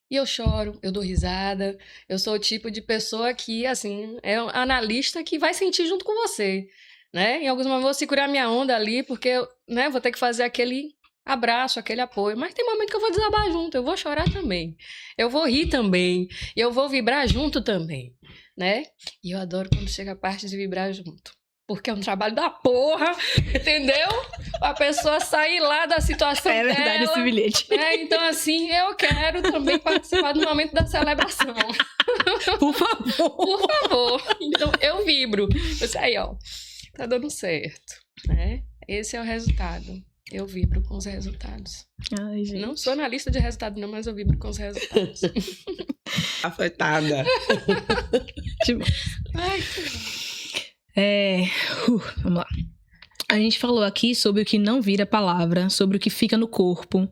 E eu choro, eu dou risada. Eu sou o tipo de pessoa que, assim, é um analista que vai sentir junto com você, né? Em alguns momentos eu vou segurar minha onda ali, porque, né, vou ter que fazer aquele abraço, aquele apoio. Mas tem momento que eu vou desabar junto, eu vou chorar também. Eu vou rir também. E eu vou vibrar junto também, né? E eu adoro quando chega a parte de vibrar junto. Porque é um trabalho da porra, entendeu? A pessoa sair lá da situação dela. É verdade esse bilhete. Então, assim, eu quero também participar do momento da celebração. Por favor. Por favor. Então, eu vibro. Isso aí, ó. Tá dando certo, né? Esse é o resultado. Eu vibro com os resultados. Ai, gente. Não sou analista de resultado, não, mas eu vibro com os resultados. Afetada. Ai, que bom. Vamos lá. A gente falou aqui sobre o que não vira palavra, sobre o que fica no corpo,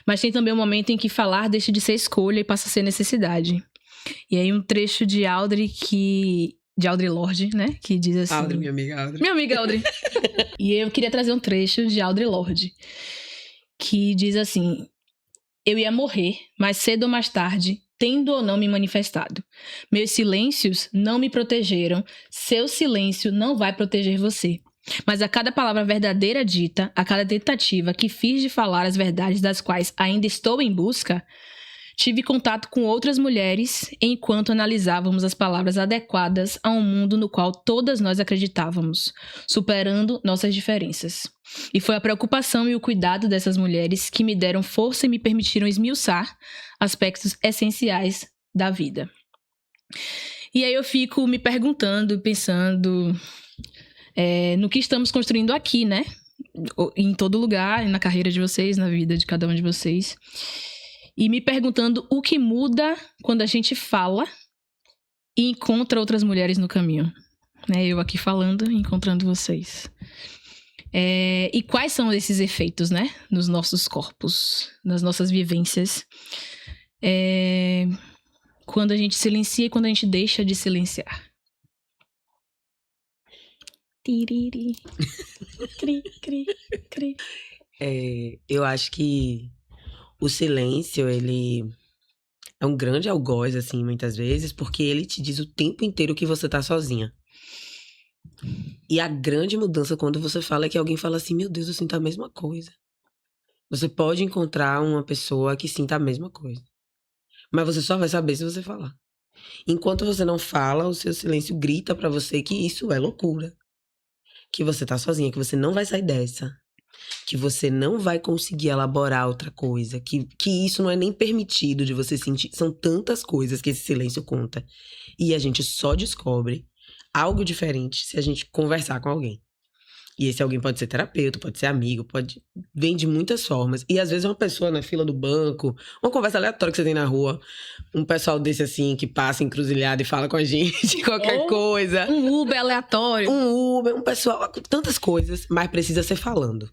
mas tem também um momento em que falar deixa de ser escolha e passa a ser necessidade. E aí um trecho de Audre Lorde, né, que diz assim... Audre, minha amiga Audre. Minha amiga Audre. E eu queria trazer um trecho de Audre Lorde, que diz assim: eu ia morrer, mais cedo ou mais tarde, tendo ou não me manifestado. Meus silêncios não me protegeram, seu silêncio não vai proteger você. Mas a cada palavra verdadeira dita, a cada tentativa que fiz de falar as verdades das quais ainda estou em busca, tive contato com outras mulheres enquanto analisávamos as palavras adequadas a um mundo no qual todas nós acreditávamos, superando nossas diferenças. E foi a preocupação e o cuidado dessas mulheres que me deram força e me permitiram esmiuçar aspectos essenciais da vida. E aí eu fico me perguntando, pensando no que estamos construindo aqui, né? Em todo lugar, na carreira de vocês, na vida de cada um de vocês. E me perguntando o que muda quando a gente fala e encontra outras mulheres no caminho. Né? Eu aqui falando e encontrando vocês. E quais são esses efeitos, né? Nos nossos corpos, nas nossas vivências. Quando a gente silencia e quando a gente deixa de silenciar. Tiriri. Cri, cri, cri. Eu acho que o silêncio, ele é um grande algoz, assim, muitas vezes, porque ele te diz o tempo inteiro que você tá sozinha. E a grande mudança quando você fala é que alguém fala assim, meu Deus, eu sinto a mesma coisa. Você pode encontrar uma pessoa que sinta a mesma coisa. Mas você só vai saber se você falar. Enquanto você não fala, o seu silêncio grita pra você que isso é loucura. Que você tá sozinha, que você não vai sair dessa. Que você não vai conseguir elaborar outra coisa. Que isso não é nem permitido de você sentir. São tantas coisas que esse silêncio conta. E a gente só descobre algo diferente se a gente conversar com alguém. E esse alguém pode ser terapeuta, pode ser amigo, vem de muitas formas. E às vezes é uma pessoa na fila do banco, uma conversa aleatória que você tem na rua, um pessoal desse assim, que passa encruzilhada e fala com a gente, qualquer coisa. Um Uber aleatório. Um pessoal, tantas coisas, mas precisa ser falando.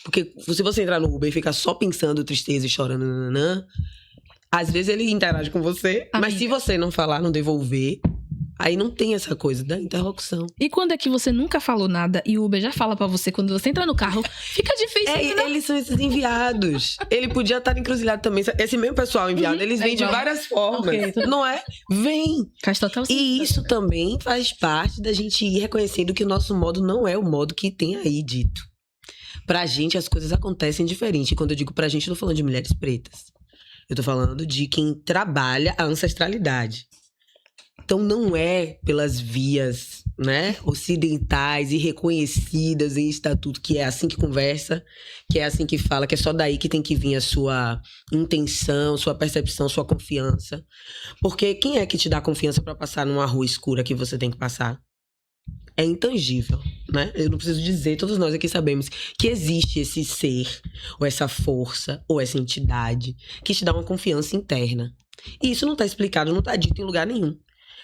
Porque se você entrar no Uber e ficar só pensando tristeza e chorando, às vezes ele interage com você, mas se você não falar, não devolver... Aí não tem essa coisa da interlocução. E quando é que você nunca falou nada e o Uber já fala pra você quando você entra no carro, fica difícil. Eles são esses enviados. Ele podia estar encruzilhado também. Esse mesmo pessoal enviado, eles vêm de várias formas. Okay, não é? Vem. Faz total sentido. E isso também faz parte da gente ir reconhecendo que o nosso modo não é o modo que tem aí dito. Pra gente, as coisas acontecem diferente. E quando eu digo pra gente, eu tô falando de mulheres pretas. Eu tô falando de quem trabalha a ancestralidade. Então não é pelas vias, né, ocidentais e reconhecidas em estatuto que é assim que conversa, que é assim que fala, que é só daí que tem que vir a sua intenção, sua percepção, sua confiança. Porque quem é que te dá confiança para passar numa rua escura que você tem que passar? É intangível, né? Eu não preciso dizer, todos nós aqui sabemos que existe esse ser, ou essa força, ou essa entidade que te dá uma confiança interna. E isso não tá explicado, não tá dito em lugar nenhum.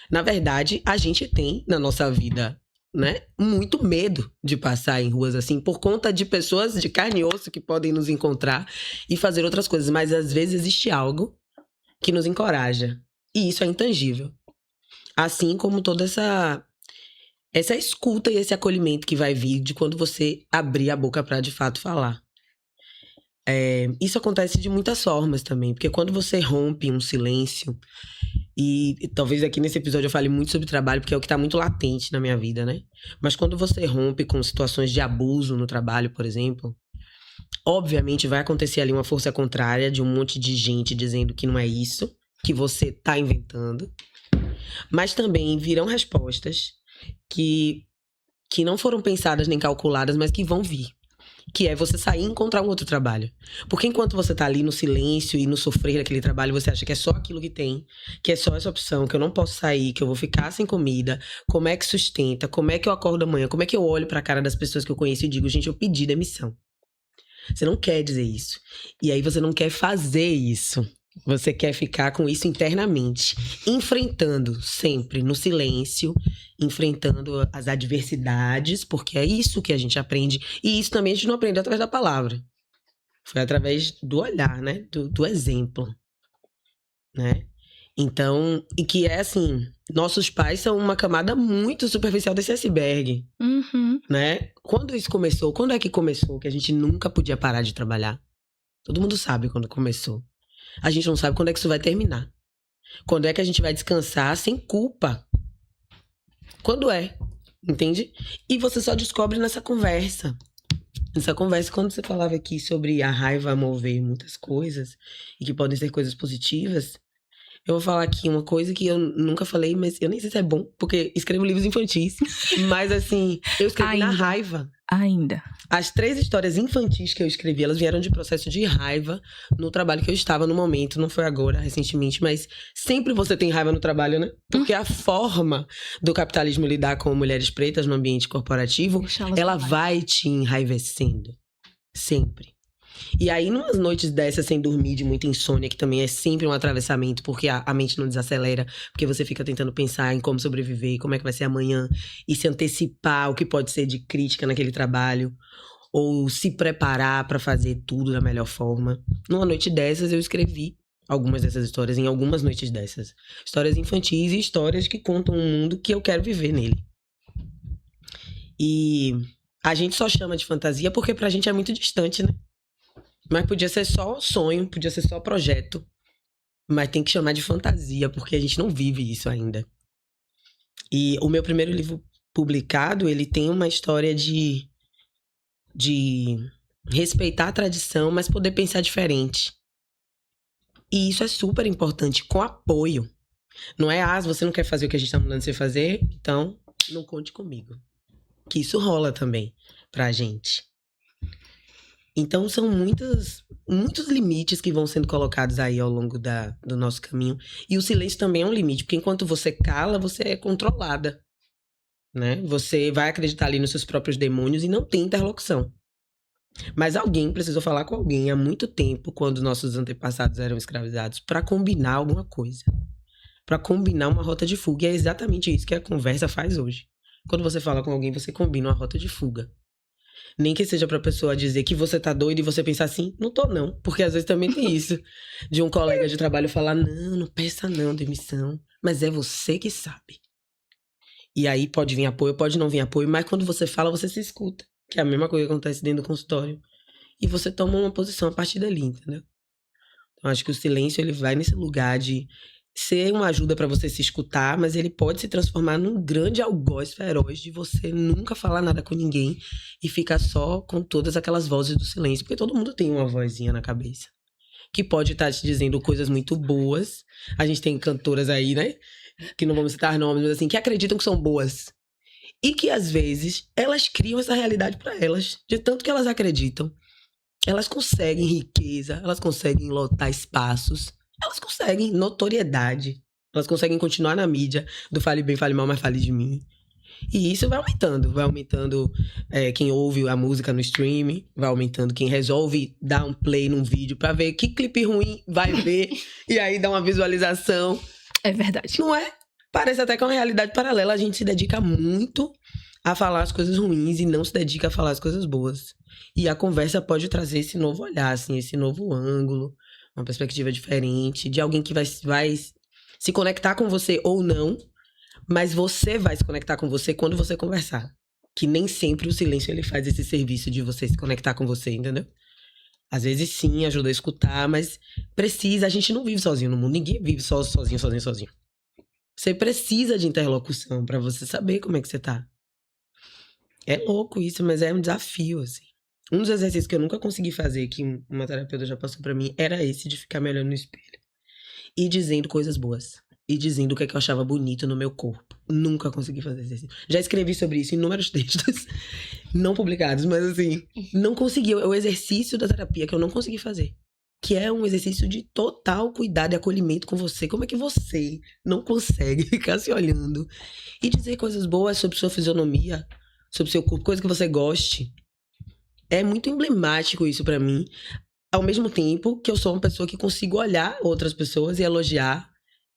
Na verdade, a gente tem na nossa vida, né, muito medo de passar em ruas assim, por conta de pessoas de carne e osso que podem nos encontrar e fazer outras coisas. Mas às vezes existe algo que nos encoraja. E isso é intangível. Assim como toda essa escuta e esse acolhimento que vai vir de quando você abrir a boca para de fato falar. Isso acontece de muitas formas também, porque quando você rompe um silêncio, e talvez aqui nesse episódio eu fale muito sobre trabalho, porque é o que tá muito latente na minha vida, né? Mas quando você rompe com situações de abuso no trabalho, por exemplo, obviamente vai acontecer ali uma força contrária de um monte de gente dizendo que não é isso, que você tá inventando. Mas também virão respostas que não foram pensadas nem calculadas, mas que vão vir. Que é você sair e encontrar um outro trabalho. Porque enquanto você tá ali no silêncio e no sofrer daquele trabalho, você acha que é só aquilo que tem, que é só essa opção, que eu não posso sair, que eu vou ficar sem comida, como é que sustenta, como é que eu acordo amanhã, como é que eu olho pra cara das pessoas que eu conheço e digo, gente, eu pedi demissão. Você não quer dizer isso. E aí você não quer fazer isso. Você quer ficar com isso internamente, enfrentando sempre no silêncio, enfrentando as adversidades, porque é isso que a gente aprende. E isso também a gente não aprende através da palavra. Foi através do olhar, né? Do exemplo, né? Então, e que é assim, nossos pais são uma camada muito superficial desse iceberg, né? Quando isso começou? Quando é que começou? Que a gente nunca podia parar de trabalhar. Todo mundo sabe quando começou. A gente não sabe quando é que isso vai terminar. Quando é que a gente vai descansar sem culpa? Quando é? Entende? E você só descobre nessa conversa. Nessa conversa, quando você falava aqui sobre a raiva mover muitas coisas e que podem ser coisas positivas, eu vou falar aqui uma coisa que eu nunca falei, mas eu nem sei se é bom, porque escrevo livros infantis. Mas assim, eu escrevi na raiva. Ainda. As 3 histórias infantis que eu escrevi, elas vieram de processo de raiva no trabalho que eu estava no momento. Não foi agora, recentemente, mas sempre você tem raiva no trabalho, né? Porque a forma do capitalismo lidar com mulheres pretas no ambiente corporativo, ela vai te enraivecendo. Sempre. E aí, numas noites dessas, sem dormir, de muita insônia, que também é sempre um atravessamento, porque a mente não desacelera, porque você fica tentando pensar em como sobreviver, como é que vai ser amanhã, e se antecipar o que pode ser de crítica naquele trabalho, ou se preparar para fazer tudo da melhor forma. Numa noite dessas, eu escrevi algumas dessas histórias, em algumas noites dessas. Histórias infantis e histórias que contam um mundo que eu quero viver nele. E a gente só chama de fantasia porque pra gente é muito distante, né? Mas podia ser só sonho, podia ser só projeto. Mas tem que chamar de fantasia, porque a gente não vive isso ainda. E o meu primeiro livro publicado, ele tem uma história de respeitar a tradição, mas poder pensar diferente. E isso é super importante, com apoio. Não é, se você não quer fazer o que a gente tá mandando você fazer, então não conte comigo. Que isso rola também pra gente. Então, são muitos limites que vão sendo colocados aí ao longo do nosso caminho. E o silêncio também é um limite, porque enquanto você cala, você é controlada, né? Você vai acreditar ali nos seus próprios demônios e não tem interlocução. Mas alguém precisou falar com alguém há muito tempo, quando nossos antepassados eram escravizados, para combinar alguma coisa. Para combinar uma rota de fuga. E é exatamente isso que a conversa faz hoje. Quando você fala com alguém, você combina uma rota de fuga. Nem que seja pra pessoa dizer que você tá doido e você pensar assim, não tô não. Porque às vezes também tem isso. De um colega de trabalho falar, não peça não, demissão. Mas é você que sabe. E aí pode vir apoio, pode não vir apoio. Mas quando você fala, você se escuta. Que é a mesma coisa que acontece dentro do consultório. E você toma uma posição a partir dali, entendeu? Então acho que o silêncio, ele vai nesse lugar de ser uma ajuda pra você se escutar, mas ele pode se transformar num grande algoz feroz de você nunca falar nada com ninguém e ficar só com todas aquelas vozes do silêncio. Porque todo mundo tem uma vozinha na cabeça que pode estar te dizendo coisas muito boas. A gente tem cantoras aí, né? Que não vamos citar nomes, mas assim, que acreditam que são boas. E que, às vezes, elas criam essa realidade pra elas. De tanto que elas acreditam. Elas conseguem riqueza, elas conseguem lotar espaços. Elas conseguem notoriedade. Elas conseguem continuar na mídia do fale bem, fale mal, mas fale de mim. E isso vai aumentando. Vai aumentando quem ouve a música no stream. Vai aumentando quem resolve dar um play num vídeo pra ver que clipe ruim vai ver. E aí dá uma visualização. É verdade. Não é? Parece até que é uma realidade paralela. A gente se dedica muito a falar as coisas ruins e não se dedica a falar as coisas boas. E a conversa pode trazer esse novo olhar, assim, esse novo ângulo. Uma perspectiva diferente, de alguém que vai se conectar com você ou não, mas você vai se conectar com você quando você conversar. Que nem sempre o silêncio ele faz esse serviço de você se conectar com você, entendeu? Às vezes sim, ajuda a escutar, mas precisa, a gente não vive sozinho no mundo, ninguém vive sozinho. Você precisa de interlocução pra você saber como é que você tá. É louco isso, mas é um desafio, assim. Um dos exercícios que eu nunca consegui fazer, que uma terapeuta já passou pra mim, era esse de ficar me olhando no espelho. E dizendo coisas boas. E dizendo o que é que eu achava bonito no meu corpo. Nunca consegui fazer esse exercício. Já escrevi sobre isso em inúmeros textos. Não publicados, mas assim, não consegui. É o exercício da terapia que eu não consegui fazer. Que é um exercício de total cuidado e acolhimento com você. Como é que você não consegue ficar se olhando e dizer coisas boas sobre sua fisionomia, sobre seu corpo, coisa que você goste? É muito emblemático isso pra mim. Ao mesmo tempo que eu sou uma pessoa que consigo olhar outras pessoas e elogiar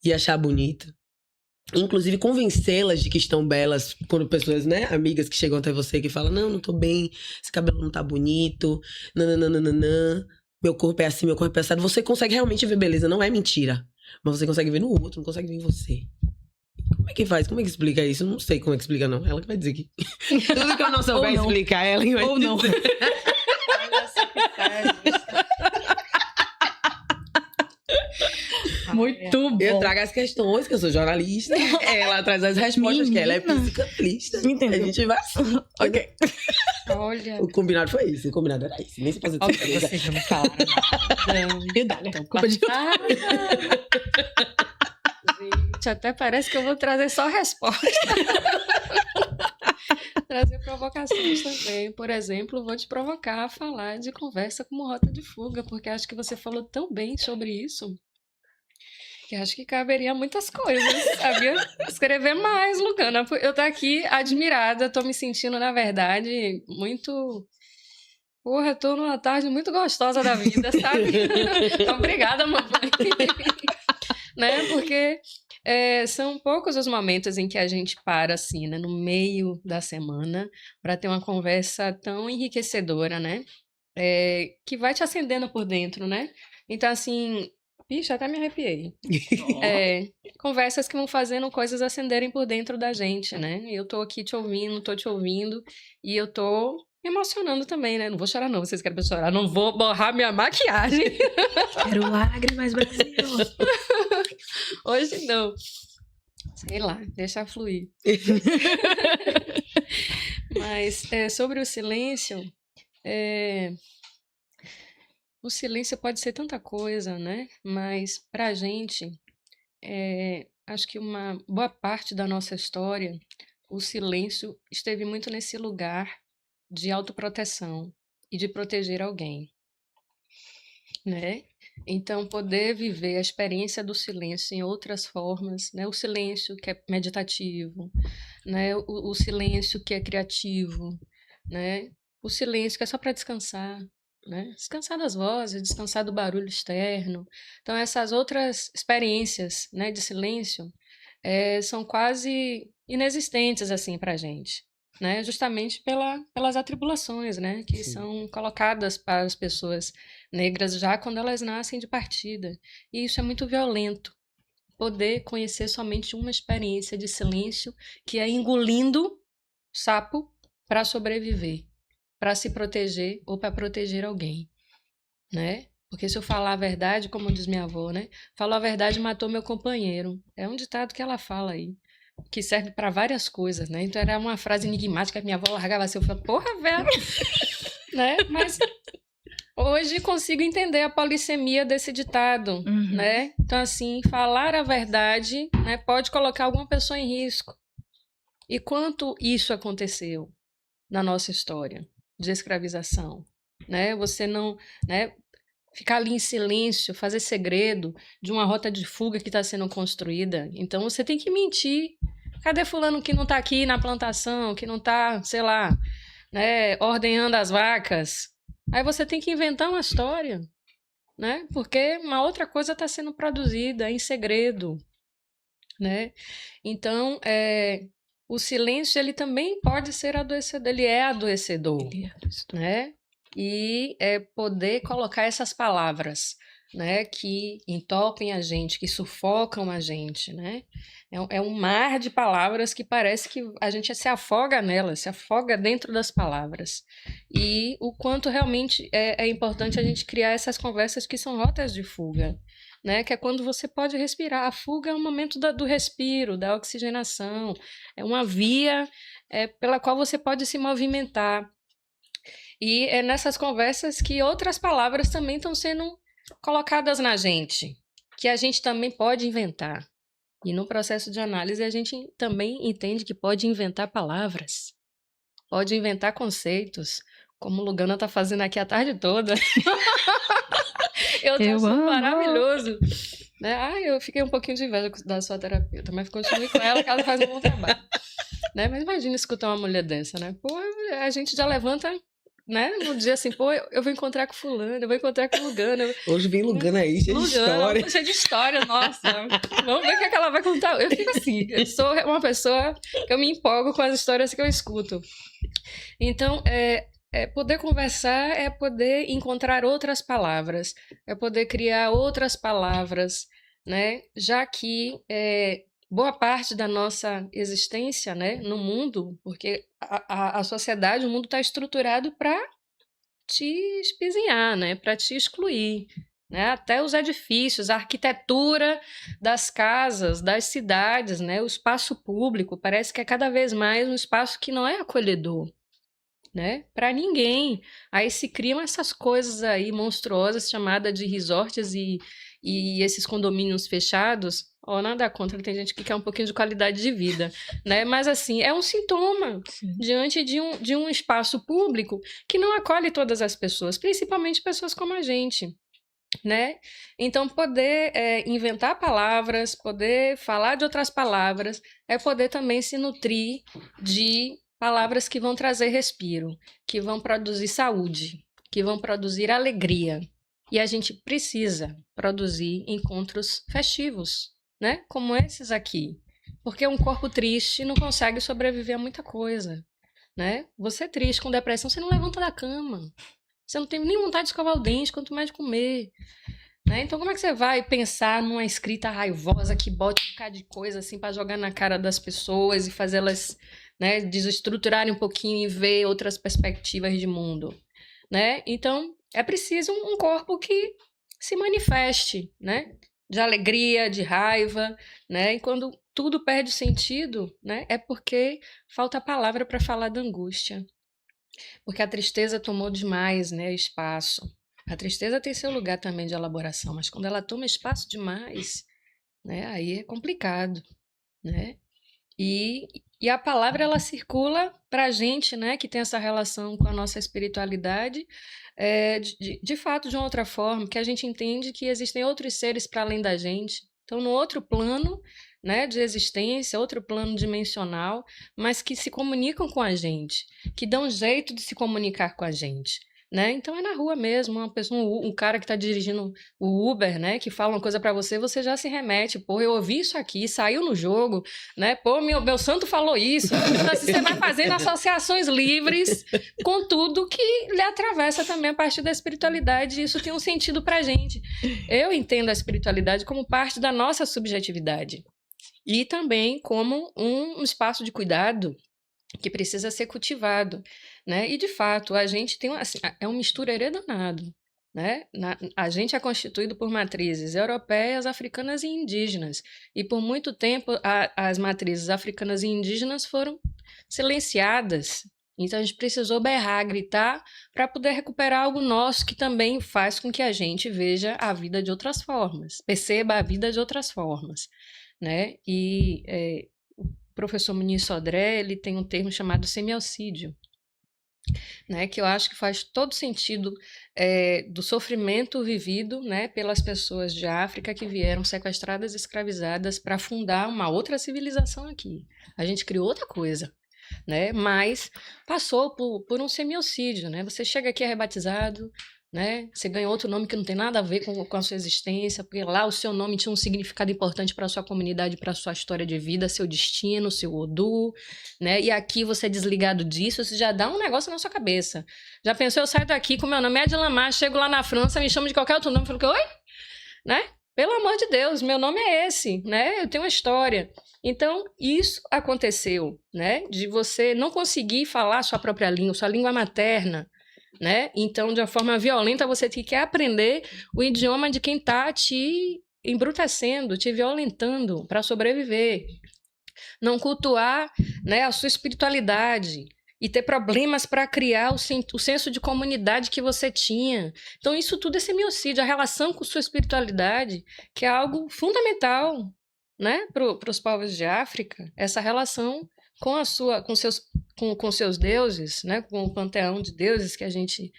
e achar bonito. Inclusive convencê-las de que estão belas. Quando pessoas, né, amigas que chegam até você que falam, não tô bem, esse cabelo não tá bonito, nananana, meu corpo é assim, meu corpo é assado. Você consegue realmente ver beleza, não é mentira. Mas você consegue ver no outro, não consegue ver em você. Como é que faz? Como é que explica isso? Não sei como é que explica, não. Ela que vai dizer aqui. Tudo que eu não souber explicar, ela que vai Ou dizer. não. Muito bom. Eu trago as questões, que eu sou jornalista. Ela traz as respostas, que ela é psicanalista. Entendeu? A gente vai. Ok. Olha. O combinado foi isso, o combinado era isso. Nem se fazer Óbvio, vocês não me falaram nada. E dá, né? Então, Culpa de gente, até parece que eu vou trazer só resposta. Trazer provocações também. Por exemplo, vou te provocar a falar de conversa como rota de fuga, porque acho que você falou tão bem sobre isso, que acho que caberia muitas coisas, sabia? Escrever mais, Lucana. Eu tô aqui admirada, tô me sentindo, na verdade, muito... Porra, tô numa tarde muito gostosa da vida, sabe? Obrigada, mamãe. Né? Porque são poucos os momentos em que a gente para, assim, né? No meio da semana, para ter uma conversa tão enriquecedora, né? Que vai te acendendo por dentro, né? Então, assim... Ixi, até me arrepiei. Conversas que vão fazendo coisas acenderem por dentro da gente, né? Eu tô aqui te ouvindo, tô te ouvindo, e eu tô me emocionando também, né? Não vou chorar não, vocês querem pra chorar, não vou borrar minha maquiagem. Quero lágrimas, Brasil. Hoje não. Sei lá, deixa fluir. Mas sobre o silêncio... O silêncio pode ser tanta coisa, né? Mas pra gente, acho que uma boa parte da nossa história, o silêncio esteve muito nesse lugar de autoproteção e de proteger alguém, né? Então, poder viver a experiência do silêncio em outras formas, né? O silêncio que é meditativo, né? O silêncio que é criativo, né? O silêncio que é só para descansar, né? Descansar das vozes, descansar do barulho externo. Então, essas outras experiências, né, de silêncio são quase inexistentes assim para a gente, né? Justamente pelas atribulações, né, que Sim. são colocadas para as pessoas negras já quando elas nascem de partida. E isso é muito violento. Poder conhecer somente uma experiência de silêncio, que é engolindo sapo para sobreviver, para se proteger ou para proteger alguém, né? Porque se eu falar a verdade, como diz minha avó, né? Falou a verdade, matou meu companheiro. É um ditado que ela fala aí, que serve para várias coisas, né? Então era uma frase enigmática que minha avó largava assim, eu falava, porra, velho, né? Mas hoje consigo entender a polissemia desse ditado, né? Então, assim, falar a verdade, né, pode colocar alguma pessoa em risco. E quanto isso aconteceu na nossa história de escravização, né? Você não, né, ficar ali em silêncio, fazer segredo de uma rota de fuga que está sendo construída. Então você tem que mentir. Cadê fulano que não está aqui na plantação, que não está, sei lá, né, ordenhando as vacas? Aí você tem que inventar uma história, né? Porque uma outra coisa está sendo produzida em segredo, né? Então, o silêncio, ele também pode ser adoecedor, ele é adoecedor, né? E poder colocar essas palavras, né, que entopem a gente, que sufocam a gente, né? É um mar de palavras que parece que a gente se afoga nelas, se afoga dentro das palavras. E o quanto realmente é importante a gente criar essas conversas que são rotas de fuga, né? Que é quando você pode respirar. A fuga é um momento do respiro, da oxigenação, é uma via pela qual você pode se movimentar. E é nessas conversas que outras palavras também estão sendo colocadas na gente, que a gente também pode inventar. E no processo de análise a gente também entende que pode inventar palavras, pode inventar conceitos, como Lugana está fazendo aqui a tarde toda. Eu tô achando maravilhoso. Né? Eu fiquei um pouquinho de inveja da sua terapeuta, mas continue com ela, que ela faz um bom trabalho. Né? Mas imagina escutar uma mulher dessa, né? Pô, a gente já levanta, né? No dia assim, pô, eu vou encontrar com fulano, eu vou encontrar com Lugana. Hoje vem Lugana aí, cheia de história. Cheia de história, nossa. Vamos ver o que ela vai contar. Eu fico assim, eu sou uma pessoa que eu me empolgo com as histórias que eu escuto. Então, poder conversar é poder encontrar outras palavras, é poder criar outras palavras, né? Já que boa parte da nossa existência, né, no mundo, porque a sociedade, o mundo está estruturado para te espizinhar, né, para te excluir, né, até os edifícios, a arquitetura das casas, das cidades, né, o espaço público parece que é cada vez mais um espaço que não é acolhedor, né? Para ninguém. Aí se criam essas coisas aí monstruosas chamadas de resorts e esses condomínios fechados. Ó, nada contra, tem gente que quer um pouquinho de qualidade de vida, né? Mas assim, é um sintoma diante de um espaço público que não acolhe todas as pessoas, principalmente pessoas como a gente, né? Então, poder inventar palavras, poder falar de outras palavras, é poder também se nutrir de palavras que vão trazer respiro, que vão produzir saúde, que vão produzir alegria. E a gente precisa produzir encontros festivos, né? Como esses aqui. Porque um corpo triste não consegue sobreviver a muita coisa, né? Você triste, com depressão, você não levanta da cama. Você não tem nem vontade de escovar o dente, quanto mais de comer. Né? Então, como é que você vai pensar numa escrita raivosa que bote um bocado de coisa assim para jogar na cara das pessoas e fazer elas, né, desestruturarem um pouquinho e ver outras perspectivas de mundo? Né? Então, é preciso um corpo que se manifeste, né? De alegria, de raiva, né? E quando tudo perde sentido, né? É porque falta palavra para falar da angústia. Porque a tristeza tomou demais, né, espaço. A tristeza tem seu lugar também de elaboração, mas quando ela toma espaço demais, né, aí é complicado, né? E a palavra, ela circula para a gente, né, que tem essa relação com a nossa espiritualidade, de fato, de uma outra forma, que a gente entende que existem outros seres para além da gente. Então, no outro plano, né, de existência, outro plano dimensional, mas que se comunicam com a gente, que dão jeito de se comunicar com a gente. Né? Então é na rua mesmo, uma pessoa, um cara que está dirigindo o Uber, né, que fala uma coisa para você, você já se remete, pô, eu ouvi isso aqui, saiu no jogo, né, pô, meu santo falou isso. Então, assim, você vai fazendo associações livres com tudo que lhe atravessa também a partir da espiritualidade, e isso tem um sentido pra gente. Eu entendo a espiritualidade como parte da nossa subjetividade e também como um espaço de cuidado que precisa ser cultivado, né? E, de fato, a gente tem assim, é um mistureiro danado, né? A gente é constituído por matrizes europeias, africanas e indígenas. E, por muito tempo, as matrizes africanas e indígenas foram silenciadas. Então, a gente precisou berrar, gritar, para poder recuperar algo nosso que também faz com que a gente veja a vida de outras formas, perceba a vida de outras formas, né? E o professor Muniz Sodré, ele tem um termo chamado semiocídio, né, que eu acho que faz todo sentido do sofrimento vivido, né, pelas pessoas de África que vieram sequestradas e escravizadas para fundar uma outra civilização aqui. A gente criou outra coisa, né, mas passou por um semiocídio, né? Você chega aqui é rebatizado, né? Você ganha outro nome que não tem nada a ver com a sua existência, porque lá o seu nome tinha um significado importante para a sua comunidade, para a sua história de vida, seu destino, seu Odu, né? E aqui você é desligado disso, isso já dá um negócio na sua cabeça. Já pensou, eu saio daqui com meu nome é Adilamar, chego lá na França, me chamo de qualquer outro nome, falo, oi? Né? Pelo amor de Deus, meu nome é esse, né? Eu tenho uma história. Então, isso aconteceu, né? De você não conseguir falar sua própria língua, sua língua materna, né? Então, de uma forma violenta, você tem que aprender o idioma de quem está te embrutecendo, te violentando para sobreviver. Não cultuar, né, a sua espiritualidade e ter problemas para criar o senso de comunidade que você tinha. Então, isso tudo é semiocídio, a relação com sua espiritualidade, que é algo fundamental, né, para os povos de África, essa relação com seus deuses, né, com o panteão de deuses que a gente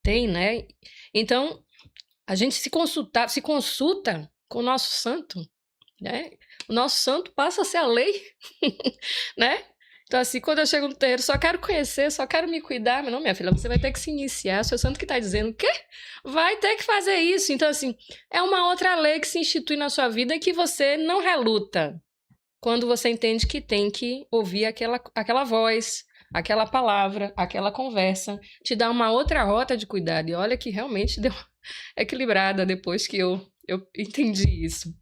tem, né? Então, a gente se consulta com o nosso santo, né? O nosso santo passa a ser a lei, né? Então, assim, quando eu chego no terreiro, só quero conhecer, só quero me cuidar. Mas não, minha filha, você vai ter que se iniciar. O seu santo que está dizendo o quê? Vai ter que fazer isso. Então, assim, é uma outra lei que se institui na sua vida e que você não reluta quando você entende que tem que ouvir aquela voz, aquela palavra, aquela conversa, te dá uma outra rota de cuidado. E olha que realmente deu equilibrada depois que eu entendi isso,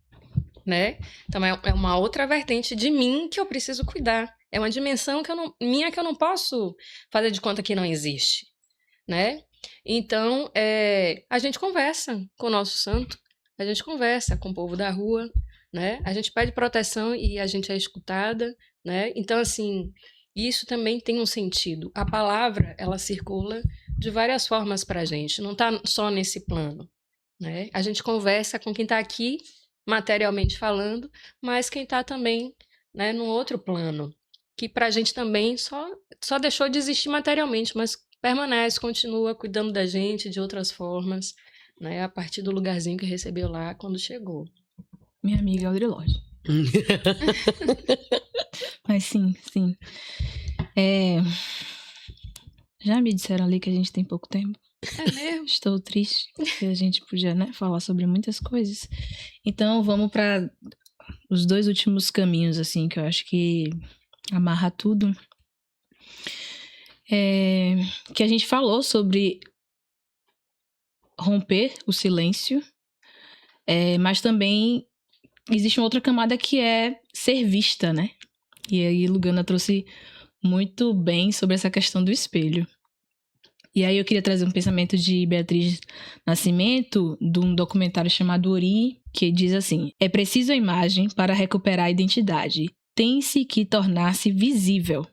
né? Então, é uma outra vertente de mim que eu preciso cuidar. É uma dimensão minha que eu não posso fazer de conta que não existe, né? Então, a gente conversa com o nosso santo, a gente conversa com o povo da rua, né? A gente pede proteção e a gente é escutada, né? Então, assim, E isso também tem um sentido. A palavra, ela circula de várias formas para a gente, não está só nesse plano, né? A gente conversa com quem está aqui, materialmente falando, mas quem está também, né, num outro plano, que para a gente também só deixou de existir materialmente, mas permanece, continua cuidando da gente de outras formas, né, a partir do lugarzinho que recebeu lá quando chegou. Minha amiga Audrilógia. Mas sim. Já me disseram ali que a gente tem pouco tempo. É mesmo? Estou triste, porque a gente podia, né, falar sobre muitas coisas. Então, vamos para os 2 últimos caminhos, assim, que eu acho que amarra tudo. Que a gente falou sobre romper o silêncio, mas também existe uma outra camada que é ser vista, né? E aí Lugana trouxe muito bem sobre essa questão do espelho. E aí eu queria trazer um pensamento de Beatriz Nascimento, de um documentário chamado Ori, que diz assim: é preciso a imagem para recuperar a identidade. Tem-se que tornar-se visível.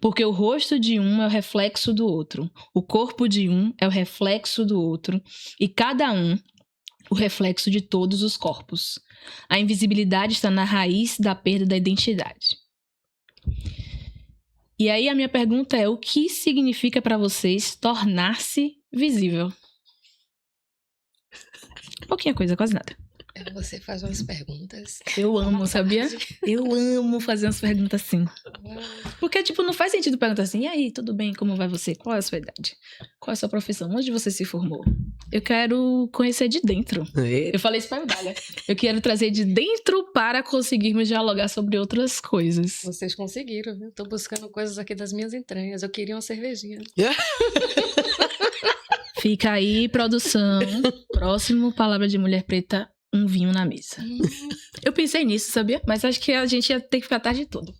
Porque o rosto de um é o reflexo do outro. O corpo de um é o reflexo do outro. E cada um o reflexo de todos os corpos. A invisibilidade está na raiz da perda da identidade. E aí a minha pergunta é: o que significa para vocês tornar-se visível? Pouquinha coisa, quase nada. Você faz umas perguntas. Eu amo, sabia? Eu amo fazer umas perguntas assim. Porque, tipo, não faz sentido perguntar assim: e aí, tudo bem? Como vai você? Qual é a sua idade? Qual é a sua profissão? Onde você se formou? Eu quero conhecer de dentro. Eu falei isso pra Eudália. Eu quero trazer de dentro para conseguirmos dialogar sobre outras coisas. Vocês conseguiram, viu? Tô buscando coisas aqui das minhas entranhas. Eu queria uma cervejinha. Fica aí, produção. Próximo Palavra de Mulher Preta, um vinho na mesa. Eu pensei nisso, sabia? Mas acho que a gente ia ter que ficar a tarde toda.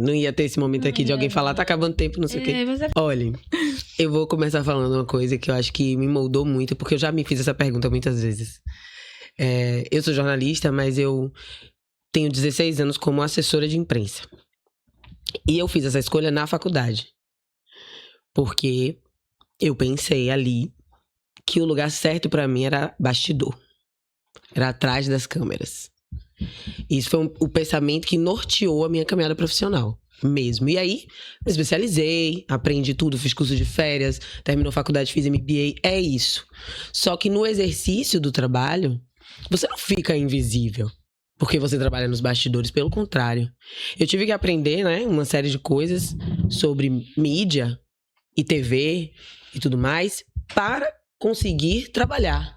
Não ia ter esse momento aqui de alguém falar, tá acabando o tempo, não sei o quê. Olha, eu vou começar falando uma coisa que eu acho que me moldou muito, porque eu já me fiz essa pergunta muitas vezes. Eu sou jornalista, mas eu tenho 16 anos como assessora de imprensa. E eu fiz essa escolha na faculdade. Porque eu pensei ali que o lugar certo pra mim era bastidor. Era atrás das câmeras. Isso foi o pensamento que norteou a minha caminhada profissional, mesmo. E aí, me especializei, aprendi tudo, fiz curso de férias, terminou a faculdade, fiz MBA, é isso. Só que no exercício do trabalho, você não fica invisível, porque você trabalha nos bastidores, pelo contrário. Eu tive que aprender, né, uma série de coisas sobre mídia e TV e tudo mais, para conseguir trabalhar.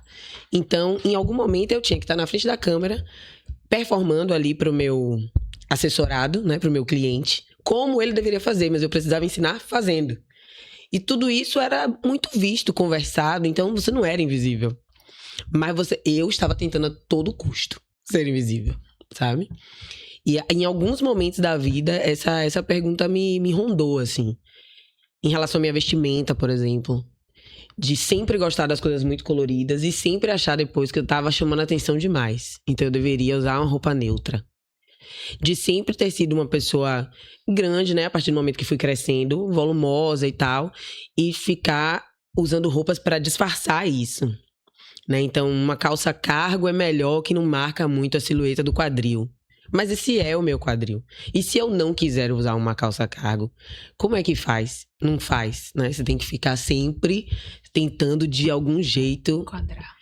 Então, em algum momento, eu tinha que estar na frente da câmera, performando ali pro meu assessorado, né, pro meu cliente, como ele deveria fazer, mas eu precisava ensinar fazendo. E tudo isso era muito visto, conversado, então você não era invisível. Mas eu estava tentando a todo custo ser invisível, sabe? E em alguns momentos da vida, essa pergunta me rondou, assim. Em relação à minha vestimenta, por exemplo. De sempre gostar das coisas muito coloridas e sempre achar depois que eu tava chamando atenção demais. Então eu deveria usar uma roupa neutra. De sempre ter sido uma pessoa grande, né? A partir do momento que fui crescendo, volumosa e tal. E ficar usando roupas para disfarçar isso. Né? Então uma calça cargo é melhor, que não marca muito a silhueta do quadril. Mas esse é o meu quadril. E se eu não quiser usar uma calça cargo, como é que faz? Não faz, né? Você tem que ficar sempre tentando de algum jeito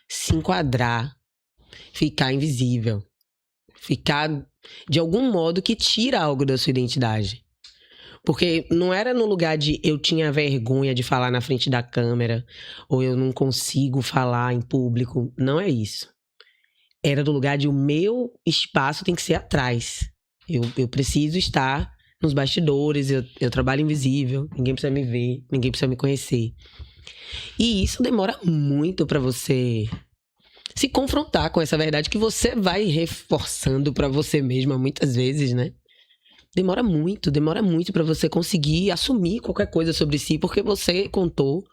se enquadrar, ficar invisível, ficar de algum modo que tira algo da sua identidade. Porque não era no lugar de eu tinha vergonha de falar na frente da câmera, ou eu não consigo falar em público. Não é isso. Era do lugar de o meu espaço tem que ser atrás. Eu preciso estar nos bastidores, eu trabalho invisível, ninguém precisa me ver, ninguém precisa me conhecer. E isso demora muito pra você se confrontar com essa verdade que você vai reforçando pra você mesma muitas vezes, né? Demora muito pra você conseguir assumir qualquer coisa sobre si, porque você contou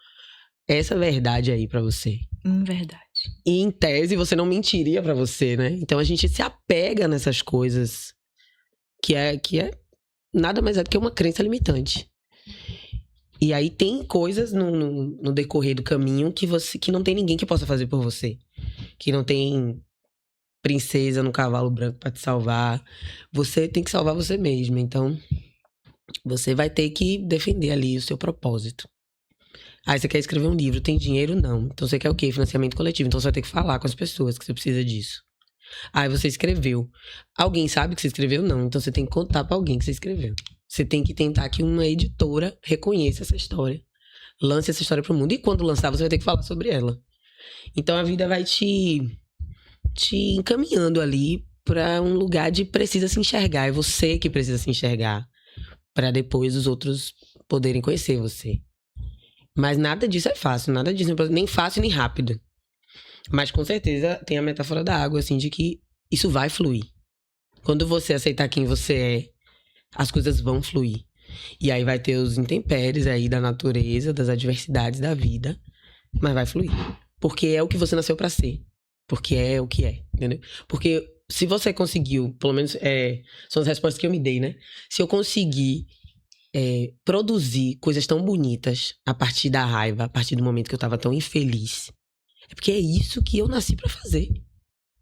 essa verdade aí pra você. Verdade. E em tese você não mentiria pra você, né? Então a gente se apega nessas coisas que é nada mais é do que uma crença limitante. E aí tem coisas no decorrer do caminho que não tem ninguém que possa fazer por você. Que não tem princesa no cavalo branco pra te salvar. Você tem que salvar você mesmo. Então, você vai ter que defender ali o seu propósito. Aí você quer escrever um livro, tem dinheiro? Não. Então você quer o quê? Financiamento coletivo. Então você vai ter que falar com as pessoas que você precisa disso. Aí você escreveu. Alguém sabe que você escreveu? Não. Então você tem que contar pra alguém que você escreveu. Você tem que tentar que uma editora reconheça essa história. Lance essa história pro mundo. E quando lançar, você vai ter que falar sobre ela. Então a vida vai te encaminhando ali pra um lugar de precisa se enxergar. É você que precisa se enxergar. Pra depois os outros poderem conhecer você. Mas nada disso é fácil. Nada disso é nem fácil nem rápido. Mas com certeza tem a metáfora da água, assim, de que isso vai fluir. Quando você aceitar quem você é, as coisas vão fluir. E aí vai ter os intempéries aí da natureza, das adversidades da vida, mas vai fluir. Porque é o que você nasceu pra ser. Porque é o que é, entendeu? Porque se você conseguiu, pelo menos são as respostas que eu me dei, né? Se eu conseguir produzir coisas tão bonitas a partir da raiva, a partir do momento que eu tava tão infeliz, é porque é isso que eu nasci pra fazer.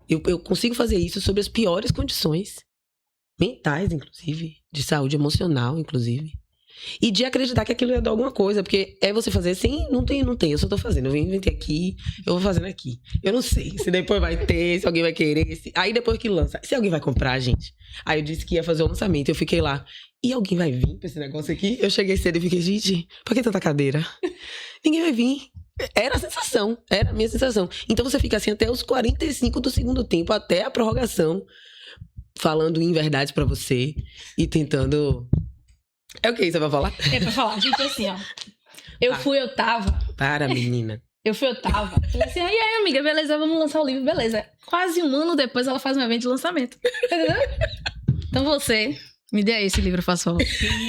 Eu consigo fazer isso sob as piores condições. Mentais, inclusive. De saúde emocional, inclusive. E de acreditar que aquilo ia dar alguma coisa. Porque é você fazer assim, não tem. Eu só tô fazendo. Eu inventei aqui, eu vou fazendo aqui. Eu não sei se depois vai ter, se alguém vai querer. Aí depois que lança, se alguém vai comprar, gente. Aí eu disse que ia fazer o lançamento. Eu fiquei lá. E alguém vai vir pra esse negócio aqui? Eu cheguei cedo e fiquei, gente, por que tanta cadeira? Ninguém vai vir. Era a sensação, era a minha sensação. Então você fica assim até os 45 do segundo tempo, até a prorrogação, falando em verdades pra você e tentando... É o que você vai falar? É pra falar, gente, assim, ó. Eu tava. Para, menina. Eu tava. Falei assim, e aí, amiga, beleza, vamos lançar o livro, beleza. Quase um ano depois ela faz um evento de lançamento. Entendeu? Então você... Me dê aí esse livro, por favor.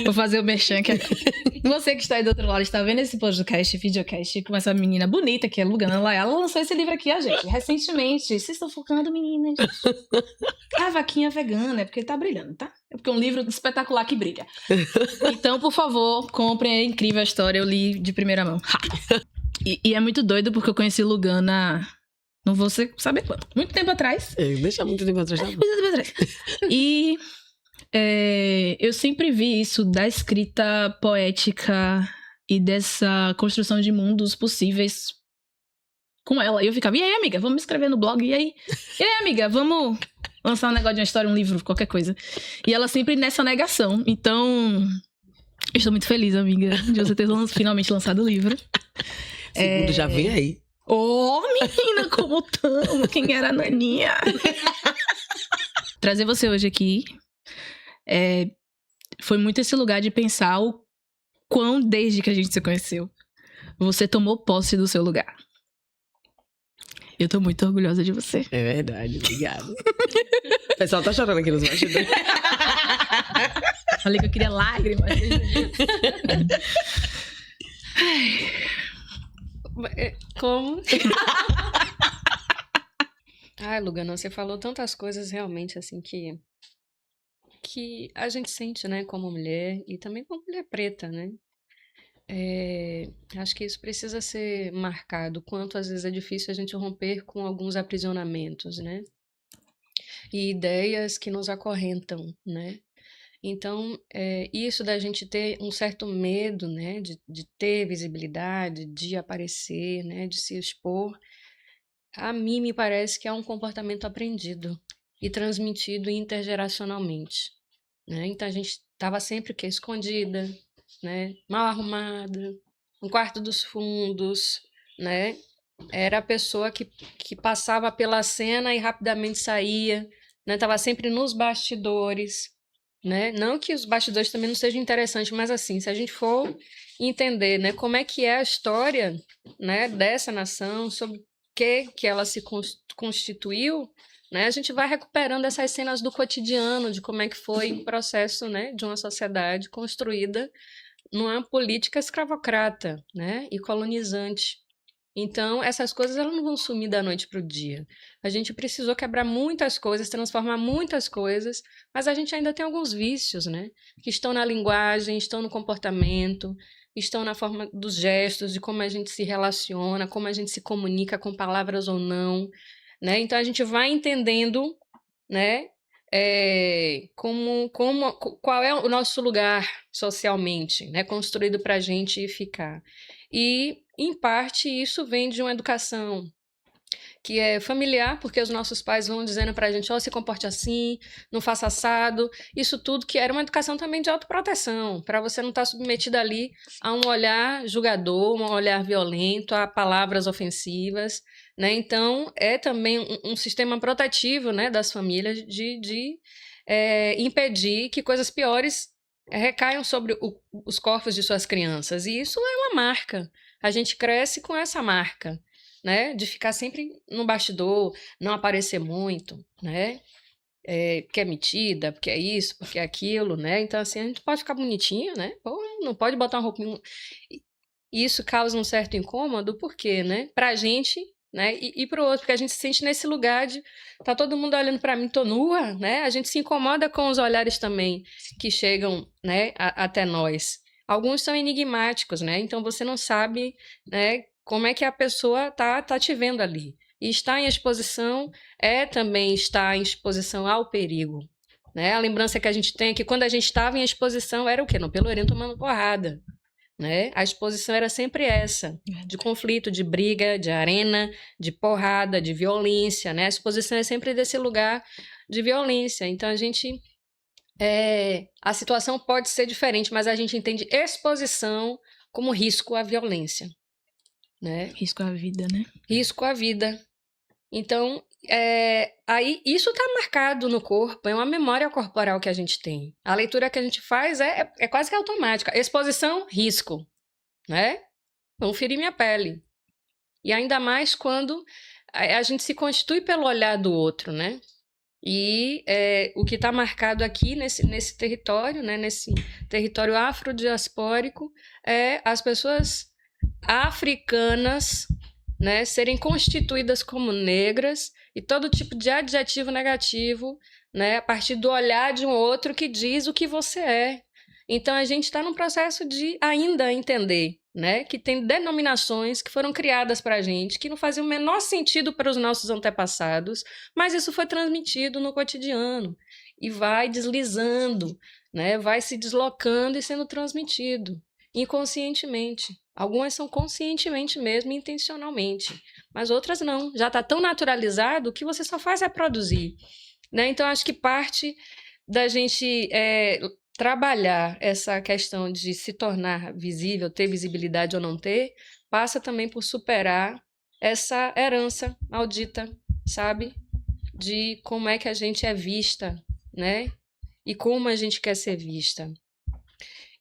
Vou fazer o merchan aqui. Você que está aí do outro lado, está vendo esse podcast, videocast, com essa menina bonita que é Lugana lá. Ela lançou esse livro aqui, gente, recentemente. Vocês estão focando, meninas. A vaquinha vegana, é porque ele tá brilhando, tá? É porque é um livro espetacular que brilha. Então, por favor, comprem. É incrível a história. Eu li de primeira mão. E é muito doido porque eu conheci Lugana... Não vou saber quando. Muito tempo atrás. Deixa muito tempo atrás. Muito tempo atrás. E... eu sempre vi isso da escrita poética e dessa construção de mundos possíveis com ela. E eu ficava, e aí, amiga, vamos escrever no blog? E aí, amiga, vamos lançar um negócio de uma história, um livro, qualquer coisa. E ela sempre nessa negação. Então, eu estou muito feliz, amiga, de você ter finalmente lançado o livro. Segundo já vem aí. Ô, menina, como tamo? Quem era a Naninha? Trazer você hoje aqui... foi muito esse lugar de pensar o quão, desde que a gente se conheceu, você tomou posse do seu lugar. Eu tô muito orgulhosa de você. É verdade, obrigado. O pessoal tá chorando aqui nos bastidores. Falei que eu queria lágrimas. Como? Ai, Lugana, você falou tantas coisas realmente assim que a gente sente, né, como mulher e também como mulher preta, né? Acho que isso precisa ser marcado, quanto às vezes é difícil a gente romper com alguns aprisionamentos, né? E ideias que nos acorrentam, né? Então, isso da gente ter um certo medo, né, de ter visibilidade, de aparecer, né, de se expor, a mim me parece que é um comportamento aprendido e transmitido intergeracionalmente, né? Então a gente estava sempre o quê? Escondida, né? Mal arrumada, no quarto dos fundos, né? Era a pessoa que passava pela cena e rapidamente saía, né? Tava sempre nos bastidores, né? Não que os bastidores também não sejam interessantes, mas assim, se a gente for entender, né, como é que é a história, né, dessa nação, sobre que ela se constituiu, né, a gente vai recuperando essas cenas do cotidiano, de como é que foi o processo, né, de uma sociedade construída numa política escravocrata, né, e colonizante. Então, essas coisas elas não vão sumir da noite para o dia. A gente precisou quebrar muitas coisas, transformar muitas coisas, mas a gente ainda tem alguns vícios, né? Que estão na linguagem, estão no comportamento, estão na forma dos gestos, de como a gente se relaciona, como a gente se comunica com palavras ou não, né? Então, a gente vai entendendo, né? Qual é o nosso lugar socialmente, né? Construído para a gente ficar. E, em parte, isso vem de uma educação que é familiar, porque os nossos pais vão dizendo pra gente, se comporte assim, não faça assado, isso tudo que era uma educação também de autoproteção, para você não estar submetida ali a um olhar julgador, um olhar violento, a palavras ofensivas, né? Então, é também um sistema protetivo, né, das famílias de impedir que coisas piores recaiam sobre os corpos de suas crianças. E isso é uma marca. A gente cresce com essa marca, né? De ficar sempre no bastidor, não aparecer muito, né? Porque é metida, porque é isso, porque é aquilo, né? Então, assim, a gente pode ficar bonitinha, né? Pô, não pode botar uma roupinha... E isso causa um certo incômodo, por quê, né? Pra gente, né? E pro outro, porque a gente se sente nesse lugar de... Tá todo mundo olhando pra mim, tô nua, né? A gente se incomoda com os olhares também que chegam, né, até nós. Alguns são enigmáticos, né? Então você não sabe, né, como é que a pessoa tá te vendo ali. E estar em exposição também estar em exposição ao perigo, né? A lembrança que a gente tem é que quando a gente estava em exposição era o quê? No Pelourinho tomando porrada, né? A exposição era sempre essa, de conflito, de briga, de arena, de porrada, de violência, né? A exposição é sempre desse lugar de violência. Então a gente... a situação pode ser diferente, mas a gente entende exposição como risco à violência, né? Risco à vida, né? Risco à vida. Então, aí isso está marcado no corpo, é uma memória corporal que a gente tem. A leitura que a gente faz é quase que automática. Exposição, risco, né? Vão ferir minha pele. E ainda mais quando a gente se constitui pelo olhar do outro, né? E o que está marcado aqui nesse território, né, nesse território afrodiaspórico, é as pessoas africanas, né, serem constituídas como negras e todo tipo de adjetivo negativo, né, a partir do olhar de um outro que diz o que você é. Então a gente está num processo de ainda entender, né, que tem denominações que foram criadas para a gente, que não faziam o menor sentido para os nossos antepassados, mas isso foi transmitido no cotidiano e vai deslizando, né, vai se deslocando e sendo transmitido inconscientemente. Algumas são conscientemente mesmo, intencionalmente, mas outras não. Já está tão naturalizado que você só faz reproduzir, né? Então acho que parte da gente trabalhar essa questão de se tornar visível, ter visibilidade ou não ter, passa também por superar essa herança maldita, sabe? De como é que a gente é vista, né? E como a gente quer ser vista.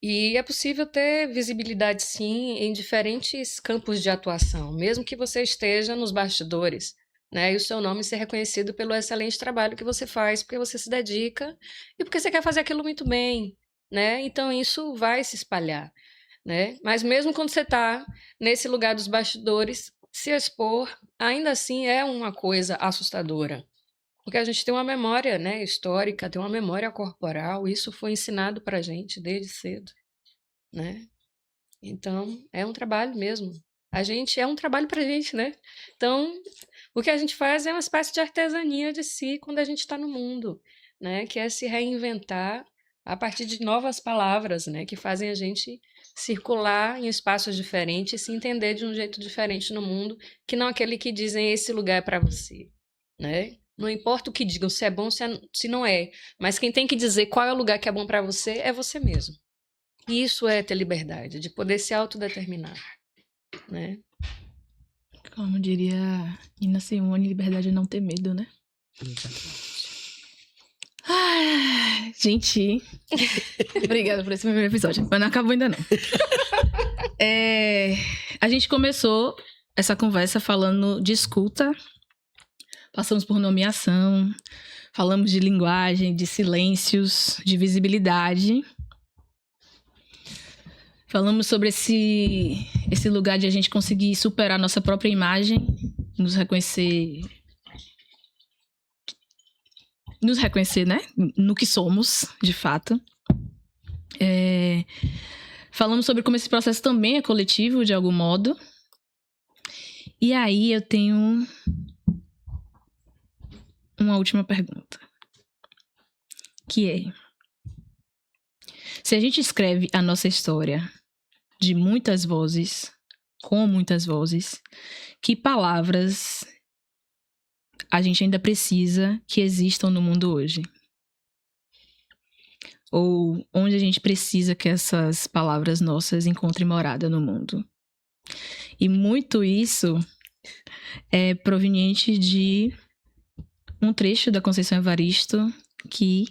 E é possível ter visibilidade, sim, em diferentes campos de atuação, mesmo que você esteja nos bastidores, né? E o seu nome ser reconhecido pelo excelente trabalho que você faz, porque você se dedica e porque você quer fazer aquilo muito bem, né? Então isso vai se espalhar, né? Mas mesmo quando você está nesse lugar dos bastidores, se expor, ainda assim é uma coisa assustadora. Porque a gente tem uma memória, né, histórica, tem uma memória corporal, isso foi ensinado para a gente desde cedo, né? Então, é um trabalho mesmo. É um trabalho para a gente, né? Então, o que a gente faz é uma espécie de artesania de si quando a gente está no mundo, né? Que é se reinventar a partir de novas palavras, né? Que fazem a gente circular em espaços diferentes e se entender de um jeito diferente no mundo, que não aquele que dizem esse lugar é para você, né? Não importa o que digam, se é bom, se não é. Mas quem tem que dizer qual é o lugar que é bom para você é você mesmo. E isso é ter liberdade, de poder se autodeterminar, né? Como diria Nina Simone, liberdade é não ter medo, né? Gente, obrigada por esse primeiro episódio, mas não acabou ainda não. A gente começou essa conversa falando de escuta, passamos por nomeação, falamos de linguagem, de silêncios, de visibilidade. Falamos sobre esse lugar de a gente conseguir superar nossa própria imagem, nos reconhecer, né, no que somos, de fato. Falamos sobre como esse processo também é coletivo, de algum modo. E aí eu tenho uma última pergunta, que é: se a gente escreve a nossa história de muitas vozes, com muitas vozes, que palavras a gente ainda precisa que existam no mundo hoje? Ou onde a gente precisa que essas palavras nossas encontrem morada no mundo? E muito isso é proveniente de um trecho da Conceição Evaristo que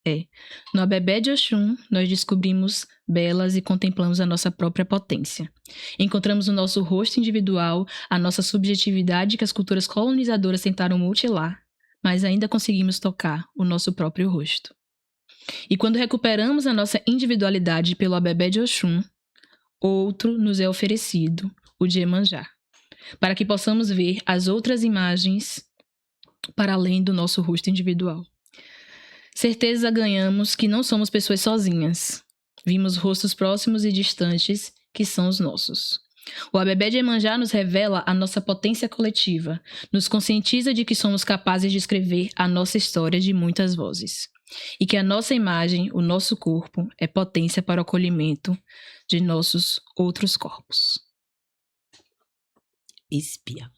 é: no Abebé de Oxum, nós descobrimos belas e contemplamos a nossa própria potência. Encontramos o nosso rosto individual, a nossa subjetividade que as culturas colonizadoras tentaram mutilar, mas ainda conseguimos tocar o nosso próprio rosto. E quando recuperamos a nossa individualidade pelo Abebé de Oxum, outro nos é oferecido, o de Iemanjá, para que possamos ver as outras imagens para além do nosso rosto individual. Certeza ganhamos que não somos pessoas sozinhas. Vimos rostos próximos e distantes que são os nossos. O Abebé de Iemanjá nos revela a nossa potência coletiva, nos conscientiza de que somos capazes de escrever a nossa história de muitas vozes. E que a nossa imagem, o nosso corpo, é potência para o acolhimento de nossos outros corpos. Espia.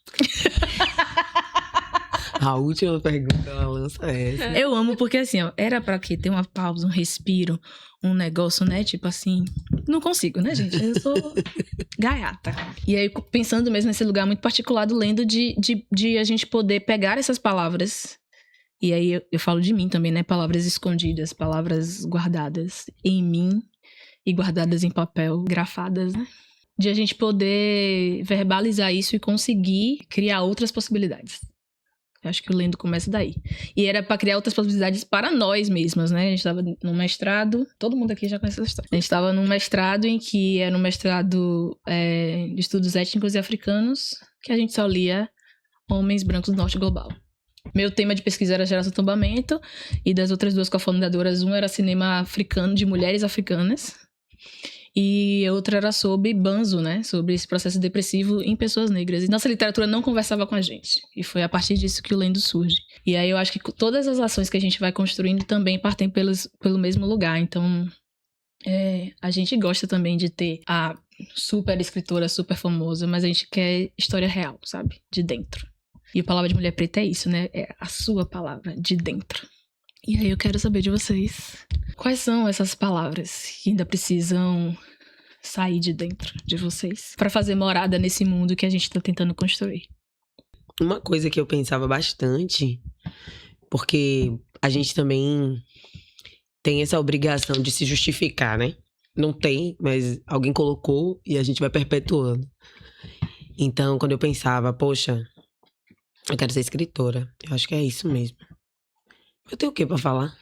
A última pergunta ela lança essa. Eu amo porque assim, ó, era pra quê? Ter uma pausa, um respiro, um negócio, né? Tipo assim, não consigo, né, gente? Eu sou gaiata. E aí, pensando mesmo nesse lugar muito particular do Lendo, de a gente poder pegar essas palavras. E aí eu falo de mim também, né? Palavras escondidas, palavras guardadas em mim e guardadas em papel, grafadas, né? De a gente poder verbalizar isso e conseguir criar outras possibilidades. Eu acho que o Lendo começa daí. E era para criar outras possibilidades para nós mesmas, né? A gente estava num mestrado, todo mundo aqui já conhece essa história. A gente estava num mestrado em que era um mestrado de estudos étnicos e africanos, que a gente só lia homens brancos do norte global. Meu tema de pesquisa era geração de tombamento, e das outras duas cofundadoras, um era cinema africano, de mulheres africanas, e a outra era sobre banzo, né? Sobre esse processo depressivo em pessoas negras. E nossa literatura não conversava com a gente. E foi a partir disso que o Lendo surge. E aí eu acho que todas as ações que a gente vai construindo também partem pelo mesmo lugar. Então, a gente gosta também de ter a super escritora, super famosa, mas a gente quer história real, sabe? De dentro. E a palavra de mulher preta é isso, né? É a sua palavra, de dentro. E aí eu quero saber de vocês, quais são essas palavras que ainda precisam sair de dentro de vocês para fazer morada nesse mundo que a gente tá tentando construir? Uma coisa que eu pensava bastante, porque a gente também tem essa obrigação de se justificar, né? Não tem, mas alguém colocou e a gente vai perpetuando. Então, quando eu pensava, poxa, eu quero ser escritora, eu acho que é isso mesmo. Eu tenho o que pra falar?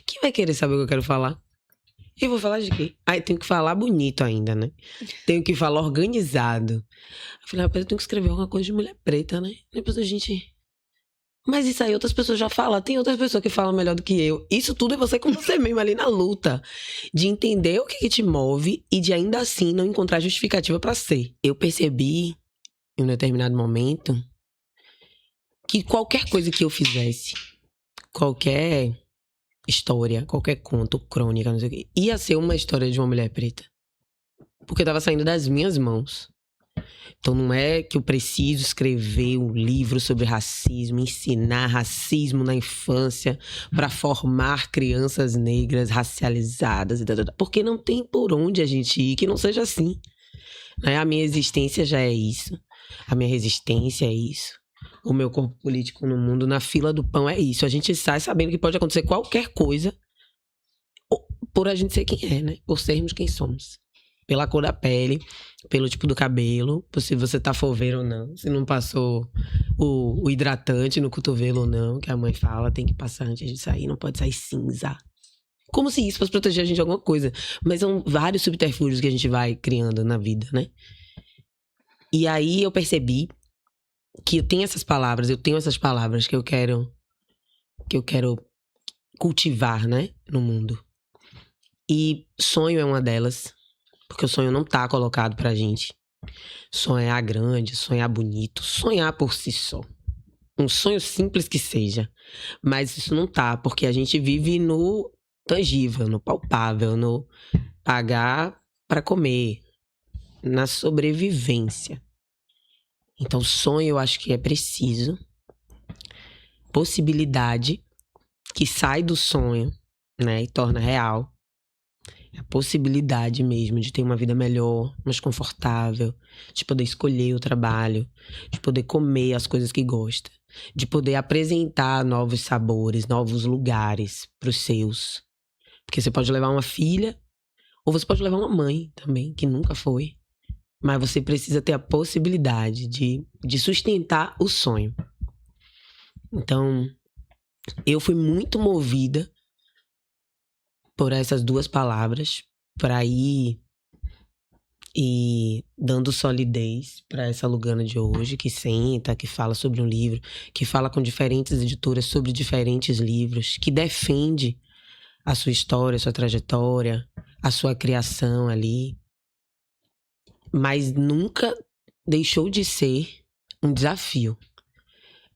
Quem vai querer saber o que eu quero falar? Eu vou falar de quê? Aí tenho que falar bonito ainda, né? Tenho que falar organizado. Eu falei, rapaz, eu tenho que escrever alguma coisa de mulher preta, né? Depois a gente... Mas isso aí outras pessoas já falam. Tem outras pessoas que falam melhor do que eu. Isso tudo é você com você mesmo ali na luta. De entender o que te move e de ainda assim não encontrar justificativa pra ser. Eu percebi, em um determinado momento, que qualquer coisa que eu fizesse, qualquer história, qualquer conto, crônica, não sei o quê, ia ser uma história de uma mulher preta. Porque tava saindo das minhas mãos. Então não é que eu preciso escrever um livro sobre racismo, ensinar racismo na infância para formar crianças negras racializadas, porque não tem por onde a gente ir que não seja assim. Né? A minha existência já é isso. A minha resistência é isso. O meu corpo político no mundo, na fila do pão, é isso. A gente sai sabendo que pode acontecer qualquer coisa por a gente ser quem é, né? Por sermos quem somos. Pela cor da pele, pelo tipo do cabelo, se você tá foveiro ou não, se não passou o hidratante no cotovelo ou não, que a mãe fala, tem que passar antes de sair, não pode sair cinza. Como se isso fosse proteger a gente de alguma coisa. Mas são vários subterfúgios que a gente vai criando na vida, né? E aí eu percebi que eu tenho essas palavras que eu quero cultivar, né, no mundo. E sonho é uma delas, porque o sonho não tá colocado pra gente. Sonhar grande, sonhar bonito, sonhar por si só. Um sonho simples que seja. Mas isso não tá, porque a gente vive no tangível, no palpável, no pagar pra comer, na sobrevivência. Então, sonho eu acho que é preciso. Possibilidade que sai do sonho, né, e torna real. A possibilidade mesmo de ter uma vida melhor, mais confortável, de poder escolher o trabalho, de poder comer as coisas que gosta, de poder apresentar novos sabores, novos lugares para os seus. Porque você pode levar uma filha, ou você pode levar uma mãe também, que nunca foi. Mas você precisa ter a possibilidade de sustentar o sonho. Então, eu fui muito movida por essas duas palavras, para ir e dando solidez para essa Lugana de hoje, que senta, que fala sobre um livro, que fala com diferentes editoras sobre diferentes livros, que defende a sua história, a sua trajetória, a sua criação ali, mas nunca deixou de ser um desafio.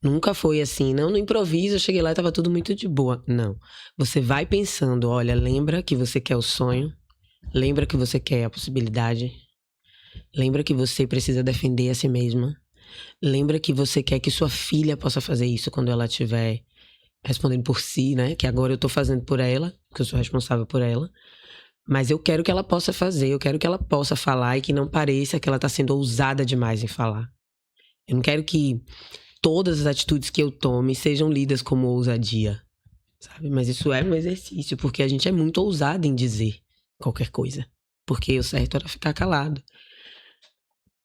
Nunca foi assim, não, no improviso, eu cheguei lá e tava tudo muito de boa. Não. Você vai pensando, olha, lembra que você quer o sonho, lembra que você quer a possibilidade, lembra que você precisa defender a si mesma, lembra que você quer que sua filha possa fazer isso quando ela estiver respondendo por si, né? Que agora eu tô fazendo por ela, que eu sou responsável por ela. Mas eu quero que ela possa fazer, eu quero que ela possa falar e que não pareça que ela tá sendo ousada demais em falar. Eu não quero que todas as atitudes que eu tome sejam lidas como ousadia, sabe? Mas isso é um exercício, porque a gente é muito ousado em dizer qualquer coisa. Porque o certo era ficar calado.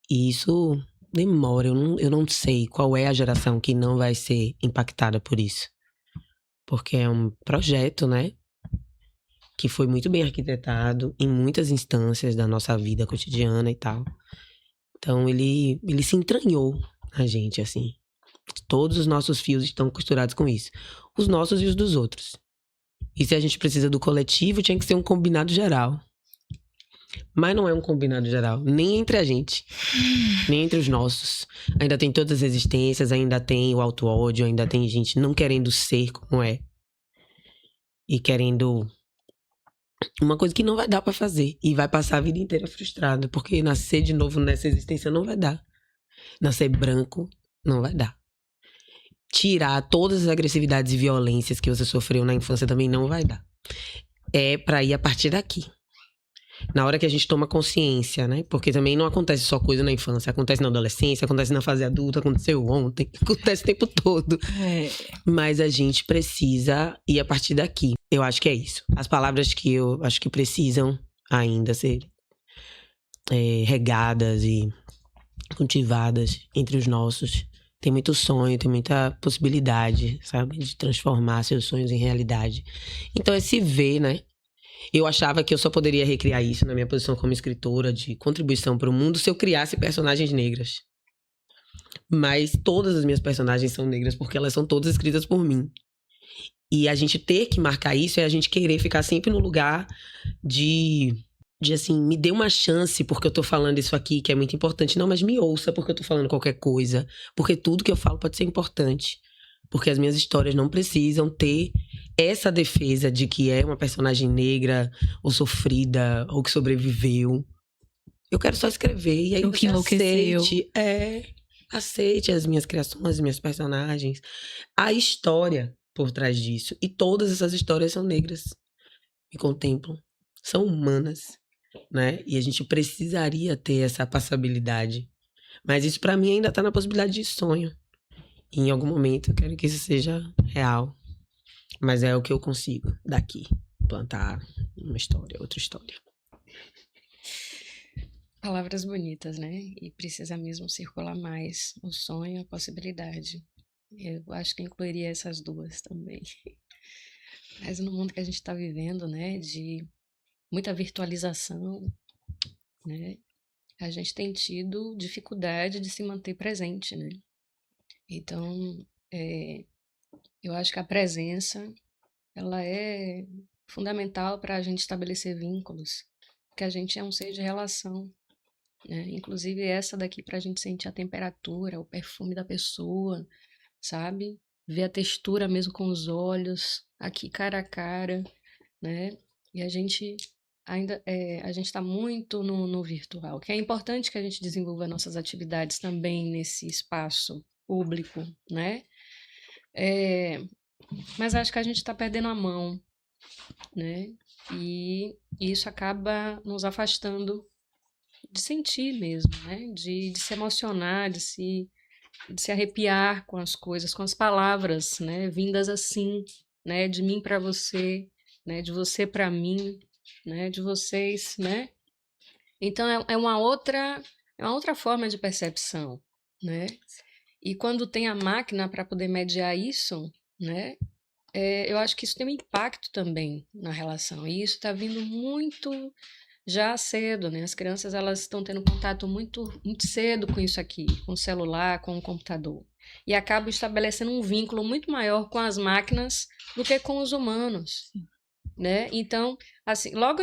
E isso demora, eu não sei qual é a geração que não vai ser impactada por isso. Porque é um projeto, né? Que foi muito bem arquitetado em muitas instâncias da nossa vida cotidiana e tal. Então ele se entranhou na gente, assim. Todos os nossos fios estão costurados com isso. Os nossos e os dos outros. E se a gente precisa do coletivo, tinha que ser um combinado geral. Mas não é um combinado geral. Nem entre a gente. Nem entre os nossos. Ainda tem todas as resistências, ainda tem o auto-ódio, ainda tem gente não querendo ser como é. E querendo uma coisa que não vai dar pra fazer. E vai passar a vida inteira frustrada. Porque nascer de novo nessa existência não vai dar. Nascer branco não vai dar. Tirar todas as agressividades e violências que você sofreu na infância também não vai dar. É pra ir a partir daqui. Na hora que a gente toma consciência, né? Porque também não acontece só coisa na infância. Acontece na adolescência, acontece na fase adulta, aconteceu ontem. Acontece o tempo todo. Mas a gente precisa ir a partir daqui. Eu acho que é isso. As palavras que eu acho que precisam ainda ser regadas e cultivadas entre os nossos. Tem muito sonho, tem muita possibilidade, sabe? De transformar seus sonhos em realidade. Então é se ver, né? Eu achava que eu só poderia recriar isso na minha posição como escritora de contribuição para o mundo se eu criasse personagens negras. Mas todas as minhas personagens são negras porque elas são todas escritas por mim. E a gente ter que marcar isso é a gente querer ficar sempre no lugar de assim, me dê uma chance porque eu tô falando isso aqui, que é muito importante. Não, mas me ouça porque eu tô falando qualquer coisa. Porque tudo que eu falo pode ser importante. Porque as minhas histórias não precisam ter essa defesa de que é uma personagem negra ou sofrida ou que sobreviveu. Eu quero só escrever e aí O que enlouqueceu. aceite as minhas criações, as minhas personagens, a história por trás disso. E todas essas histórias são negras, me contemplam, são humanas, né? E a gente precisaria ter essa passabilidade. Mas isso pra mim ainda tá na possibilidade de sonho. E em algum momento eu quero que isso seja real. Mas é o que eu consigo daqui. Plantar uma história, outra história. Palavras bonitas, né? E precisa mesmo circular mais o sonho, a possibilidade. Eu acho que incluiria essas duas também. Mas no mundo que a gente está vivendo, né, de muita virtualização, né, a gente tem tido dificuldade de se manter presente, né? Então, eu acho que a presença, ela é fundamental para a gente estabelecer vínculos, porque a gente é um ser de relação, né? Inclusive essa daqui para a gente sentir a temperatura, o perfume da pessoa, sabe? Ver a textura mesmo com os olhos, aqui cara a cara, né? E a gente ainda a gente está muito no virtual, que é importante que a gente desenvolva nossas atividades também nesse espaço público, né? Mas acho que a gente está perdendo a mão, né? E isso acaba nos afastando de sentir mesmo, né? De se emocionar, de se arrepiar com as coisas, com as palavras, né? Vindas assim, né? De mim para você, né? De você para mim, né? De vocês, né? Então é uma outra forma de percepção, né? E quando tem a máquina para poder mediar isso, né? Eu acho que isso tem um impacto também na relação. E isso está vindo muito já cedo, né? As crianças elas estão tendo contato muito, muito cedo com isso aqui, com o celular, com o computador. E acabam estabelecendo um vínculo muito maior com as máquinas do que com os humanos, né? Então, assim, logo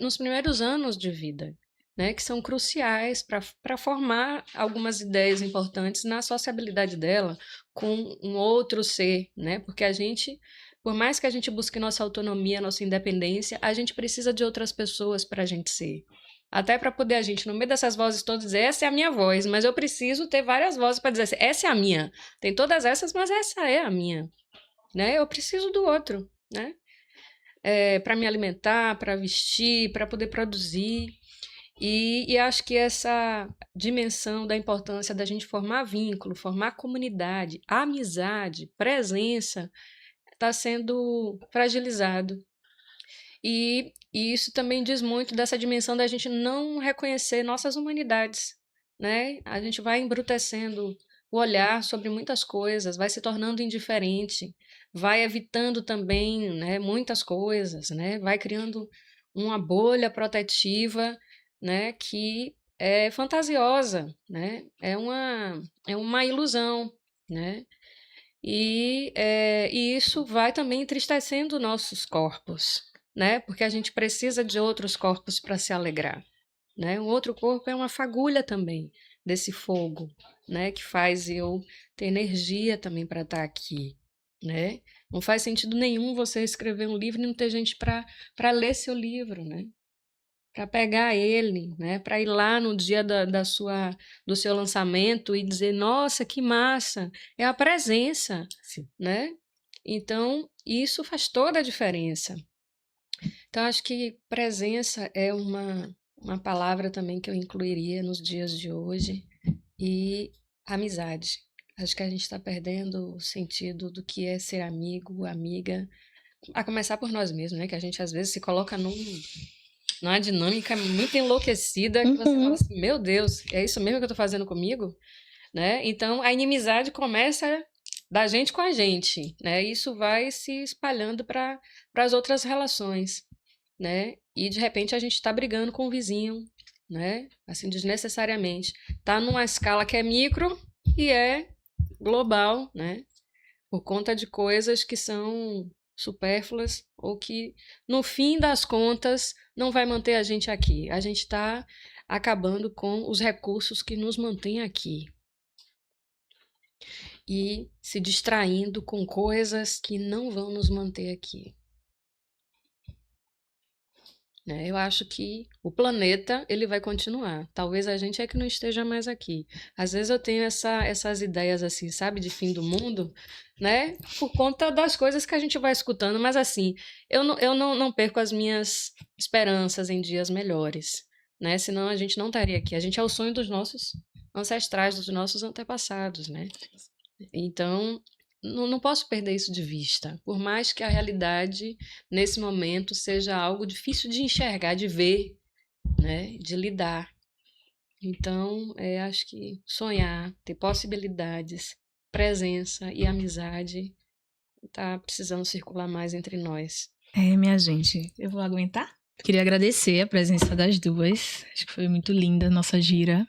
nos primeiros anos de vida, né, que são cruciais para formar algumas ideias importantes na sociabilidade dela com um outro ser, né? Porque a gente, por mais que a gente busque nossa autonomia, nossa independência, a gente precisa de outras pessoas para a gente ser. Até para poder a gente, no meio dessas vozes todas, dizer, essa é a minha voz, mas eu preciso ter várias vozes para dizer assim, essa é a minha. Tem todas essas, mas essa é a minha, né? Eu preciso do outro, né? Para me alimentar, para vestir, para poder produzir. E acho que essa dimensão da importância da gente formar vínculo, formar comunidade, amizade, presença, está sendo fragilizado. E isso também diz muito dessa dimensão da gente não reconhecer nossas humanidades, né? A gente vai embrutecendo o olhar sobre muitas coisas, vai se tornando indiferente, vai evitando também, né, muitas coisas, né? Vai criando uma bolha protetiva, né, que é fantasiosa, né? É uma ilusão, né? E isso vai também entristecendo nossos corpos, né? Porque a gente precisa de outros corpos para se alegrar, né? Um outro corpo é uma fagulha também desse fogo, né? Que faz eu ter energia também para estar aqui, né? Não faz sentido nenhum você escrever um livro e não ter gente para ler seu livro, né? Para pegar ele, né? Para ir lá no dia do seu lançamento e dizer, nossa, que massa! É a presença, Sim. né? Então, isso faz toda a diferença. Então, acho que presença é uma palavra também que eu incluiria nos dias de hoje. E amizade. Acho que a gente está perdendo o sentido do que é ser amigo, amiga, a começar por nós mesmos, né? Que a gente às vezes se coloca numa dinâmica muito enlouquecida que você fala assim, meu Deus, é isso mesmo que eu estou fazendo comigo? Né? Então, a inimizade começa da gente com a gente, né? Isso vai se espalhando para as outras relações, né? E, de repente, a gente está brigando com o vizinho, né? Assim, desnecessariamente. Está numa escala que é micro e é global, né? Por conta de coisas que são supérfluas ou que, no fim das contas, não vai manter a gente aqui. A gente está acabando com os recursos que nos mantêm aqui e se distraindo com coisas que não vão nos manter aqui. Né? Eu acho que o planeta ele vai continuar. Talvez a gente é que não esteja mais aqui. Às vezes eu tenho essas ideias assim, sabe, de fim do mundo, né? Por conta das coisas que a gente vai escutando. Mas assim, eu não perco as minhas esperanças em dias melhores, né? Senão a gente não estaria aqui. A gente é o sonho dos nossos ancestrais, dos nossos antepassados, né? Então, não posso perder isso de vista, por mais que a realidade, nesse momento, seja algo difícil de enxergar, de ver, né, de lidar. Então, acho que sonhar, ter possibilidades, presença e amizade tá precisando circular mais entre nós. Minha gente, eu vou aguentar. Queria agradecer a presença das duas. Acho que foi muito linda a nossa gira.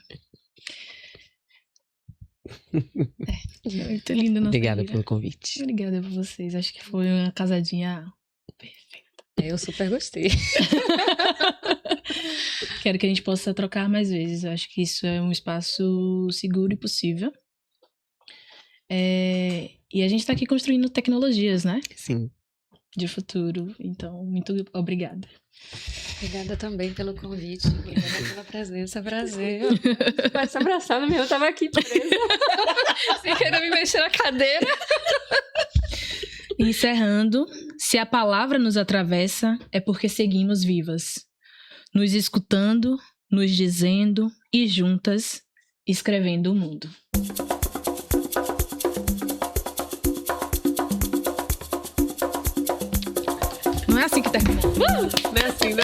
Foi muito linda a nossa Obrigada gira. pelo convite. Obrigada por vocês. Acho que foi uma casadinha perfeita. Eu super gostei. Quero que a gente possa trocar mais vezes. Eu acho que isso é um espaço seguro e possível. E a gente tá aqui construindo tecnologias, né? Sim. De futuro. Então, muito obrigada. Obrigada também pelo convite. Obrigada pela presença. Prazer. Pode se abraçar no meu. Eu tava aqui presa. Sem querer me mexer na cadeira. Encerrando, se a palavra nos atravessa, é porque seguimos vivas. Nos escutando, nos dizendo e juntas, escrevendo o mundo. Não é assim que termina. Não é assim, não.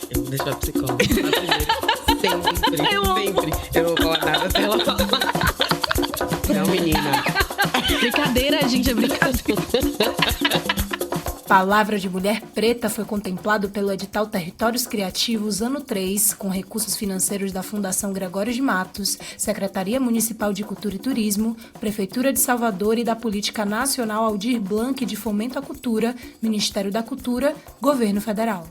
Eu vou deixar a psicóloga falar primeiro. Sempre. Eu não vou falar nada até ela falar. Não, menina. Brincadeira, gente, é brincadeira. Palavra de Mulher Preta foi contemplado pelo edital Territórios Criativos ano 3, com recursos financeiros da Fundação Gregório de Matos, Secretaria Municipal de Cultura e Turismo, Prefeitura de Salvador e da Política Nacional Aldir Blanc de Fomento à Cultura, Ministério da Cultura, Governo Federal.